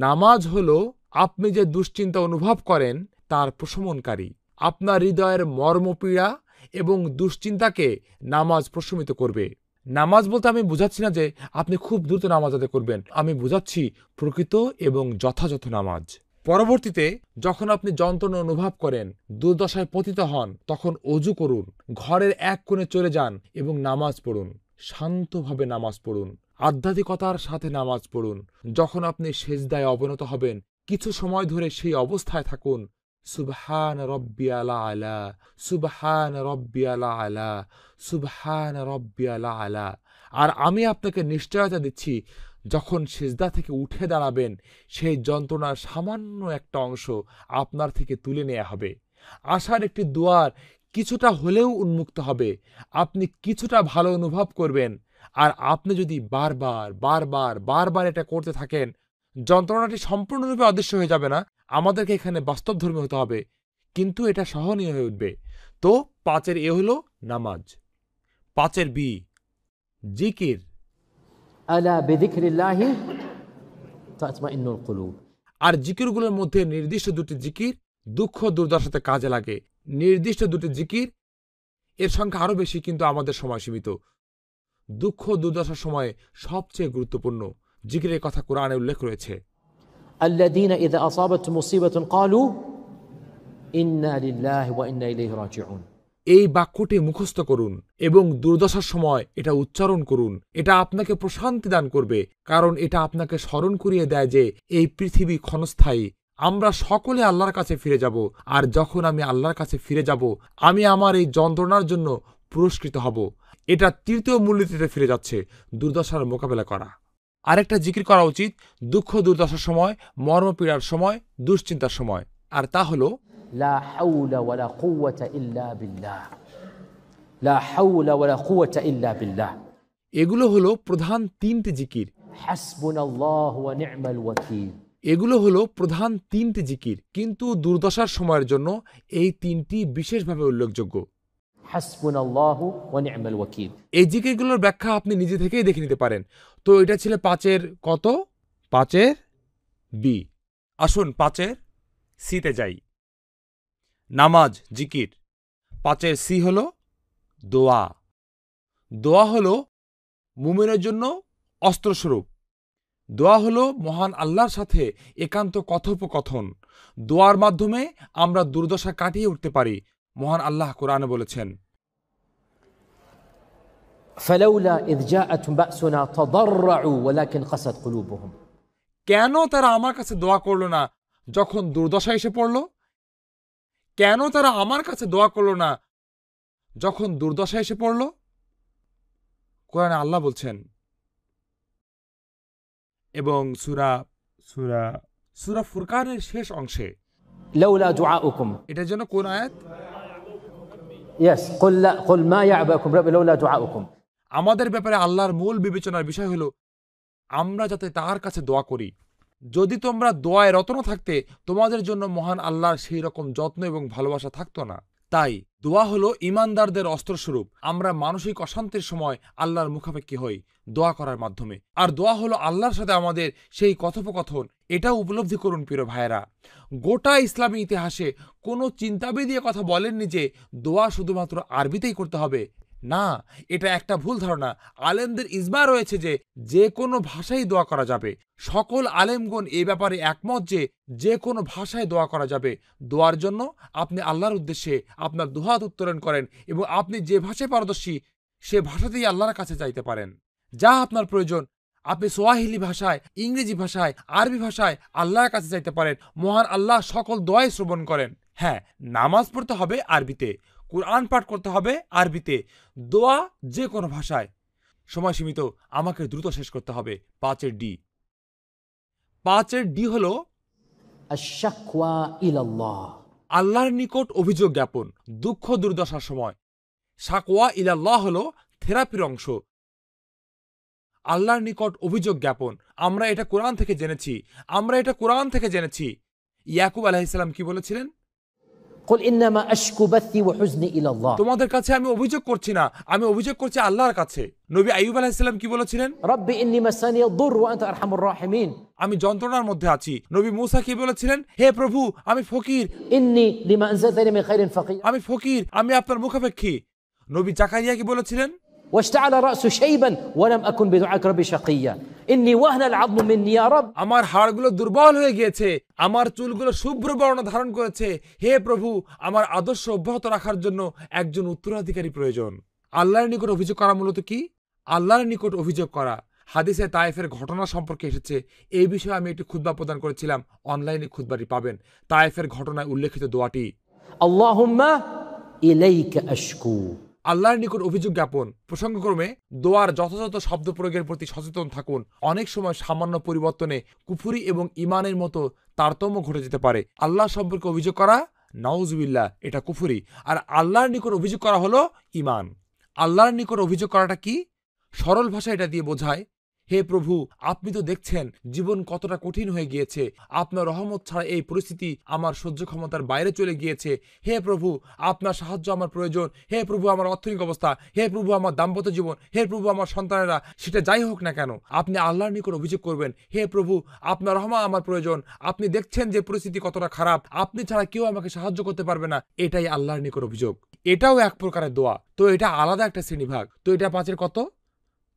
নামাজ হলো আপনি যে দুশ্চিন্তা অনুভব করেন তার প্রশমনকারী। আপনার হৃদয়ের মর্মপীড়া এবং দুশ্চিন্তাকে নামাজ প্রশমিত করবে। নামাজ বলতে আমি বুঝাচ্ছি না যে আপনি খুব দ্রুত নামাজ আদায় করবেন, আমি বুঝাচ্ছি প্রকৃত এবং যথাযথ নামাজ। পরবর্তীতে যখন আপনি যন্ত্রণা অনুভব করেন, দুর্দশায় পতিত হন, তখন অজু করুন, ঘরের এক কোণে চলে যান এবং নামাজ পড়ুন। শান্তভাবে নামাজ পড়ুন, আধ্যাত্মিকতার সাথে নামাজ পড়ুন। যখন আপনি সেজদায় অবনত হবেন, কিছু সময় ধরে সেই অবস্থায় থাকুন, সুবহান রব্বিয়াল আলা, সুবহান রব্বিয়াল আলা, সুবহান রব্বিয়াল আলা। আর আমি আপনাকে নিশ্চয়তা দিচ্ছি, যখন সেজদা থেকে উঠে দাঁড়াবেন, সেই যন্ত্রণার সামান্য একটা অংশ আপনার থেকে তুলে নেওয়া হবে। আশার একটি দুয়ার কিছুটা হলেও উন্মুক্ত হবে, আপনি কিছুটা ভালো অনুভব করবেন। আর আপনি যদি বারবার বারবার বারবার এটা করতে থাকেন, যন্ত্রণাটি সম্পূর্ণরূপে অদৃশ্য হয়ে যাবে না। আমাদেরকে এখানে বাস্তবধর্মী হতে হবে, কিন্তু এটা সহনীয় হয়ে উঠবে। তো ৫ এ হলো নামাজ। ৫ বি জিকির। আলা বিযিকরিল্লাহি তাতমাইন্নুল কুলুব। আর জিকিরগুলোর মধ্যে নির্দিষ্ট দুটি জিকির দুঃখ দুর্দশাতে কাজে লাগে। নির্দিষ্ট দুটি জিকির, এর সংখ্যা আরো বেশি, কিন্তু আমাদের সময় সীমিত। দুঃখ দুর্দশার সময় সবচেয়ে গুরুত্বপূর্ণ জিকিরের কথা কোরআনে উল্লেখ রয়েছে। আল্লাযীনা ইযা আসাবাতহুম মুসিবাতুন ক্বালু ইন্না লিল্লাহি ওয়া ইন্না ইলাইহি রাজিউন। এই বাক্যটি মুখস্থ করুন এবং দুর্দশার সময় এটা উচ্চারণ করুন। এটা আপনাকে প্রশান্তি দান করবে, কারণ এটা আপনাকে স্মরণ করিয়ে দেয় যে এই পৃথিবী ক্ষণস্থায়ী। আমরা সকলে আল্লাহর কাছে ফিরে যাব, আর যখন আমি আল্লাহর কাছে ফিরে যাব, আমি আমার এই যন্ত্রণার জন্য পুরস্কৃত হব। এটা তৃতীয় মূলনীতিতে ফিরে যাচ্ছে, দুর্দশার মোকাবেলা করা। আরেকটা জিকির করা উচিত দুঃখ দুর্দশার সময়, মর্মপীড়ার সময়, দুশ্চিন্তার সময়, আর তা হলো লা হাওলা ওয়ালা কুওয়াতা ইল্লা বিল্লাহ, লা হাওলা ওয়ালা কুওয়াতা ইল্লা বিল্লাহ। এগুলো হলো প্রধান 3টি জিকির। হাসবুনাল্লাহু ওয়া নি'মাল ওয়াকিল। এগুলো হলো প্রধান 3টি জিকির, কিন্তু দুর্দশার সময়ের জন্য এই 3টি বিশেষভাবে উল্লেখযোগ্য। হাসবুনাল্লাহু ওয়া নি'মাল ওয়াকিল। এই জিকিরগুলোর ব্যাখ্যা আপনি নিজে থেকেই দেখে নিতে পারেন। তো এটা ছিল 5 কত? 5 বি। আসুন 5 সিতে যাই। নামাজ, জিকির। 5 সি হলো দোয়া। দোয়া হলো মুমিনের জন্য অস্ত্রস্বরূপ। দোয়া হলো মহান আল্লাহর সাথে একান্ত কথোপকথন। দোয়ার মাধ্যমে আমরা দুর্দশা কাটিয়ে উঠতে পারি। মহান আল্লাহ কোরআনে বলেছেন, ফালাউলা ইয জাআতহুম বা'সুনা তাদাররু ওয়ালাকিন কাসাত কুলুবুহুম। কেন তারা আমার কাছে দোয়া করলো না যখন দুর্দশা এসে পড়ল? কেন তারা আমার কাছে দোয়া করলো না যখন দুর্দশা এসে পড়ল? কোরআনে আল্লাহ বলছেন, এবং সূরা ফুরকানের শেষ অংশে, লাউলা দুআউকুম। এটার জন্য কোন আয়াত? ইয়েস, কুল মা ইয়াবাকুম রাব্বি লাউলা দুআউকুম। আমাদের ব্যাপারে আল্লাহর মূল বিবেচনার বিষয় হলো আমরা যাতে তার কাছে দোয়া করি। যদি তোমরা দোয়ায় রত না থাকতে, তোমাদের জন্য মহান আল্লাহর সেই রকম যত্ন এবং ভালোবাসা থাকতো না। তাই দোয়া হলো ঈমানদারদের অস্ত্রস্বরূপ। আমরা মানসিক অশান্তির সময় আল্লাহর মুখাপেক্ষী হই দোয়া করার মাধ্যমে। আর দোয়া হলো আল্লাহর সাথে আমাদের সেই কথোপকথন। এটাও উপলব্ধি করুন প্রিয় ভাইয়েরা, গোটা ইসলামী ইতিহাসে কোনো চিন্তাবিদ দিয়ে কথা বলেননি যে দোয়া শুধুমাত্র আরবিতেই করতে হবে। না, এটা একটা ভুল ধারণা। আলেমদের ইজমা রয়েছে যে যে কোনো ভাষায় দোয়া করা যাবে। সকল আলেমগণ এই ব্যাপারে একমত যে যে কোনো ভাষায় দোয়া করা যাবে। দোয়ার জন্য আপনি আল্লাহর উদ্দেশ্যে আপনার দুহাত উত্তোলন করেন এবং আপনি যে ভাষায় পারদর্শী সে ভাষাতেই আল্লাহর কাছে চাইতে পারেন। যা আপনার প্রয়োজন, আপনি সোয়াহিলি ভাষায়, ইংরেজি ভাষায়, আরবি ভাষায় আল্লাহর কাছে চাইতে পারেন। মহান আল্লাহ সকল দোয়াই শ্রবণ করেন। হ্যাঁ, নামাজ পড়তে হবে আরবিতে, কুরআন পাঠ করতে হবে আরবিতে, দোয়া যে কোনো ভাষায়। সময় সীমিত, আমাকে দ্রুত শেষ করতে হবে। 5 ডি। 5 ডি হলো الشكوى إلى الله. আল্লাহর নিকট অভিযোগ জ্ঞাপন দুঃখ দুর্দশার সময়। শাকওয়া ইলাল্লাহ হলো থেরাপির অংশ। আল্লাহর নিকট অভিযোগ জ্ঞাপন, আমরা এটা কোরআন থেকে জেনেছি। ইয়াকুব আলাইহিস সালাম কি বলেছিলেন? قل إنما أشكو بثي وحزني إلى الله. তোমাদের কাছে আমি অভিযোগ করছি না, আমি অভিযোগ করছি আল্লাহর কাছে। নবী আইয়ুব আলাইহিস সালাম কি বলেছিলেন? ربي إني مسني الضر وأنت أرحم الراحمين. আমি যন্ত্রণার মধ্যে আছি। নবী মূসা কি বলেছিলেন? হে প্রভু, আমি ফকির, إني لما أنزلت لي من خير فقير. আমি আপনার মুখাপেক্ষী। নবী জাকারিয়া কি বলেছিলেন? واشتعل رأس شيبا ولم أكن بدعائك ربي شقيا إني وهن العظم مني يا رب. আমার হাড়গুলো দুর্বল হয়ে গিয়েছে, আমার চুলগুলো শুভ্র বর্ণ ধারণ করেছে। হে প্রভু, আমার আদর্শ অব্যাহত রাখার জন্য একজন উত্তরাধিকারী প্রয়োজন। আল্লাহর নিকট অভিযোগ করা মূলত কি? আল্লাহর নিকট অভিযোগ করা হাদিসে তায়েফের ঘটনা সম্পর্কে এসেছে। এই বিষয়ে আমি একটি খুতবা প্রদান করেছিলাম, অনলাইনে খুতবাটি পাবেন। তায়েফের ঘটনায় উল্লেখিত দোয়াটি, اللهم إليك أشكو. আল্লাহর নিকট অভিযোগ জ্ঞাপন প্রসঙ্গক্রমে দোয়ার যথাযথ শব্দ প্রয়োগের প্রতি সচেতন থাকুন। অনেক সময় সামান্য পরিবর্তনে কুফরি এবং ইমানের মতো তারতম্য ঘটে যেতে পারে। আল্লাহ সম্পর্কে অভিযোগ করা, নাউজুবিল্লাহ, এটা কুফরি। আর আল্লাহর নিকট অভিযোগ করা হলো ইমান। আল্লাহর নিকট অভিযোগ করাটা কি? সরল ভাষা এটা দিয়ে বোঝায়, হে প্রভু, আপনি তো দেখছেন জীবন কতটা কঠিন হয়ে গিয়েছে। আপনার রহমত ছাড়া এই পরিস্থিতি আমার সহ্য ক্ষমতার বাইরে চলে গিয়েছে। হে প্রভু, আপনার সাহায্য আমার প্রয়োজন। হে প্রভু, আমার অর্থনৈতিক অবস্থা, হে প্রভু, আমার দাম্পত্য জীবন, হে প্রভু, আমার সন্তানেরা, সেটা যাই হোক না কেন, আপনি আল্লাহর নিকট অভিযোগ করবেন, হে প্রভু, আপনার রহমত আমার প্রয়োজন। আপনি দেখছেন যে পরিস্থিতি কতটা খারাপ, আপনি ছাড়া কেউ আমাকে সাহায্য করতে পারবে না। এটাই আল্লাহর নিকট অভিযোগ। এটাও এক প্রকারের দোয়া। তো এটা আলাদা একটা শ্রেণীভাগ। তো এটা 5 কত?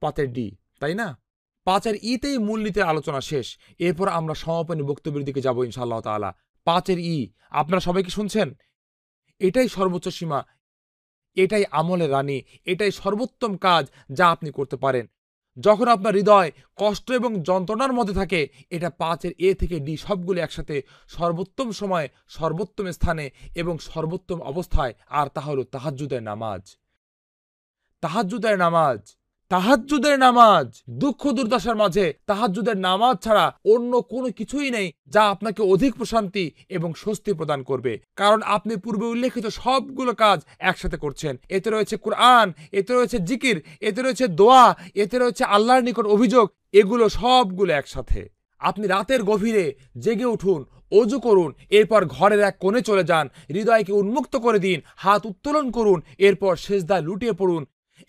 5 ডি, তাই না? 5 ইতেই মূলনীতির আলোচনা শেষ। এরপর আমরা সমাপনী বক্তব্যের দিকে যাব ইনশাআল্লাহ তাআলা। 5 ই, আপনারা সবাই কি শুনছেন? এটাই সর্বোচ্চ সীমা, এটাই আমলের রানী, এটাই সর্বোত্তম কাজ যা আপনি করতে পারেন। যখন আপনার হৃদয় কষ্ট এবং যন্ত্রণার মধ্যে থাকে, এটা 5 এ থেকে ডি সবগুলো একসাথে সর্বোত্তম সময়, সর্বোত্তম স্থানে এবং সর্বোত্তম অবস্থায়। আর তা হলো তাহাজ্জুদের নামাজ। তাহাজ্জুদের নামাজ দুঃখ দুর্দশার মাঝে তাহাজ্জুদের নামাজ ছাড়া অন্য কোনো কিছুই নেই যা আপনাকে অধিক প্রশান্তি এবং স্বস্তি প্রদান করবে। কারণ আপনি পূর্বে উল্লেখিত সবগুলো কাজ একসাথে করছেন। এতে রয়েছে কোরআন, এতে রয়েছে জিকির, এতে রয়েছে দোয়া, এতে রয়েছে আল্লাহর নিকট অভিযোগ। এগুলো সবগুলো একসাথে। আপনি রাতের গভীরে জেগে উঠুন, ওযু করুন, এরপর ঘরের এক কোণে চলে যান, হৃদয়কে উন্মুক্ত করে দিন, হাত উত্তোলন করুন, এরপর সিজদায় লুটিয়ে পড়ুন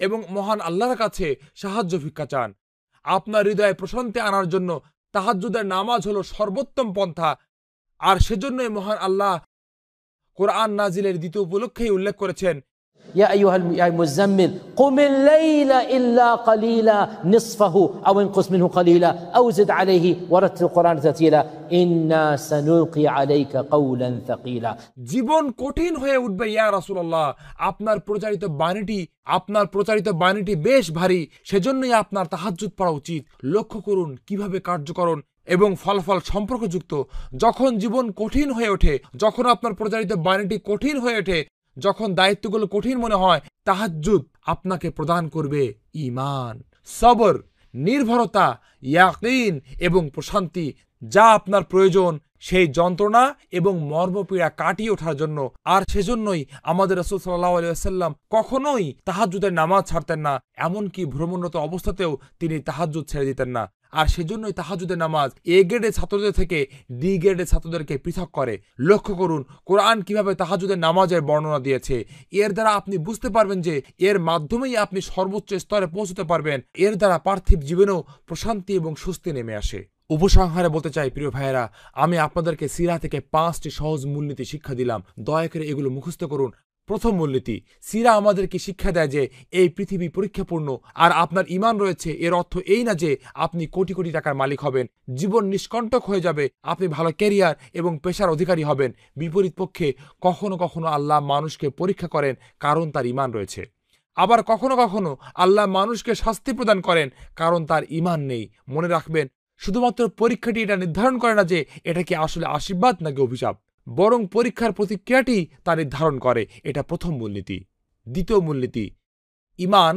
এবং মহান আল্লাহর কাছে সাহায্য ভিক্ষা চান। আপনার হৃদয়ে প্রশান্তি আনার জন্য তাহাজ্জুদের নামাজ হলো সর্বোত্তম পন্থা। আর সেজন্যই মহান আল্লাহ কোরআন নাজিলের দ্বিতীয় উপলক্ষেই উল্লেখ করেছেন, يا أيها المزمل قم الليل إلا قليلا نصفه أو انقص منه قليلا أو زد عليه ورتل القرآن ترتيلا إنا سنلقي عليك قولا ثقيلا. জীবন কঠিন হয়ে উঠবে ইয়া রাসূলুল্লাহ, আপনার প্রচারিত বাণীটি বেশ ভারী। সেজন্যই আপনার তাহাজ্জুদ পড়া উচিত। লক্ষ্য করুন কিভাবে কার্যকরণ এবং ফলাফল সম্পর্কযুক্ত। যখন জীবন কঠিন হয়ে ওঠে, যখন আপনার প্রচারিত বাণীটি কঠিন হয়ে ওঠে, যখন দায়িত্বগুলো কঠিন মনে হয়, তাহাজ্জুদ আপনাকে প্রদান করবে ঈমান, সবর, নির্ভরতা, ইয়াকিন এবং প্রশান্তি যা আপনার প্রয়োজন সেই যন্ত্রণা এবং মর্মপীড়া কাটিয়ে ওঠার জন্য। আর সেজন্যই আমাদের রাসূল সাল্লাল্লাহু আলাইহি ওয়াসাল্লাম কখনোই তাহাজ্জুদের নামাজ ছাড়তেন না। এমনকি ভ্রমণরত অবস্থাতেও তিনি তাহাজ্জুদ ছেড়ে দিতেন না। আর সেজন্যই তাহাজ্জুদের নামাজ এ গ্রেডের ছাত্রদের থেকে ডি গ্রেডের ছাত্রদেরকে পৃথক করে। লক্ষ্য করুন কোরআন কিভাবে তাহাজ্জুদের নামাজের বর্ণনা দিয়েছে। এর দ্বারা আপনি বুঝতে পারবেন যে এর মাধ্যমেই আপনি সর্বোচ্চ স্তরে পৌঁছতে পারবেন। এর দ্বারা পার্থিব জীবনেও প্রশান্তি এবং স্বস্তি নেমে আসে। উপসংহারে বলতে চাই প্রিয় ভাইয়েরা, আমি আপনাদেরকে সিরা থেকে 5টি সহজ মূলনীতি শিক্ষা দিলাম। দয়া করে এগুলো মুখস্থ করুন। প্রথম মূলনীতি, সিরা আমাদেরকে শিক্ষা দেয় যে এই পৃথিবী পরীক্ষাপূর্ণ। আর আপনার ঈমান রয়েছে এর অর্থ এই না যে আপনি কোটি কোটি টাকার মালিক হবেন, জীবন নিষ্কণ্টক হয়ে যাবে, আপনি ভালো ক্যারিয়ার এবং পেশার অধিকারী হবেন। বিপরীত পক্ষে কখনো কখনো আল্লাহ মানুষকে পরীক্ষা করেন কারণ তার ঈমান রয়েছে। আবার কখনো কখনো আল্লাহ মানুষকে শাস্তি প্রদান করেন কারণ তার ঈমান নেই। মনে রাখবেন, শুধুমাত্র পরীক্ষাটি এটা নির্ধারণ করে না যে এটা কি আসলে আশীর্বাদ নাকি অভিশাপ, বরং পরীক্ষার প্রতিক্রিয়াটি তা নির্ধারণ করে। এটা প্রথম মূলনীতি। দ্বিতীয় মূলনীতি, ঈমান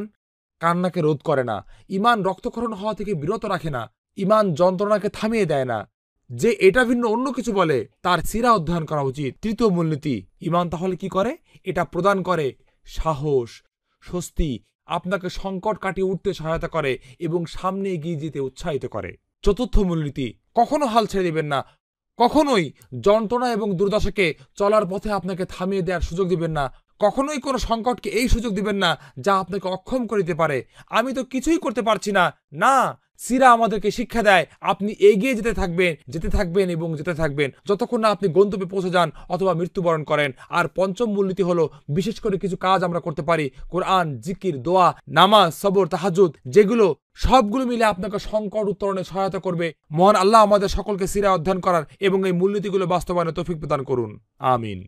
কান্নাকে রোধ করে না, ঈমান রক্তক্ষরণ হওয়া থেকে বিরত রাখে না, ঈমান যন্ত্রণাকে থামিয়ে দেয় না। যে এটা ভিন্ন অন্য কিছু বলে তার সিরা অধ্যয়ন করা উচিত। তৃতীয় মূলনীতি, ঈমান তাহলে কি করে? এটা প্রদান করে সাহস, স্বস্তি, আপনাকে সংকট কাটিয়ে উঠতে সহায়তা করে এবং সামনে এগিয়ে যেতে উৎসাহিত করে। চতুর্থ মূলনীতি, কখনো হাল ছেড়ে দিবেন না। কখনোই যন্ত্রণা এবং দুর্দশাকে চলার পথে আপনাকে থামিয়ে দেওয়ার সুযোগ দিবেন না। কখনোই কোনো সংকটকে এই সুযোগ দিবেন না যা আপনাকে অক্ষম করে দিতে পারে। আমি তো কিছুই করতে পারছি না। না, সিরা আমাদেরকে শিক্ষা দেয় আপনি এগিয়ে যেতে থাকবেন এবং যেতে থাকবেন যতক্ষণ না আপনি গন্তব্যে পৌঁছে যান অথবা মৃত্যুবরণ করেন। আর পঞ্চম মূলনীতি হলো, বিশেষ করে কিছু কাজ আমরা করতে পারি, কোরআন, জিকির, দোয়া, নামাজ, সবর, তাহাজ্জুদ, যেগুলো সবগুলো মিলে আপনাকে সংকট উত্তরণে সহায়তা করবে। মহান আল্লাহ আমাদের সকলকে সিরা অধ্যয়ন করার এবং এই মূলনীতিগুলো বাস্তবায়নে তৌফিক প্রদান করুন। আমিন।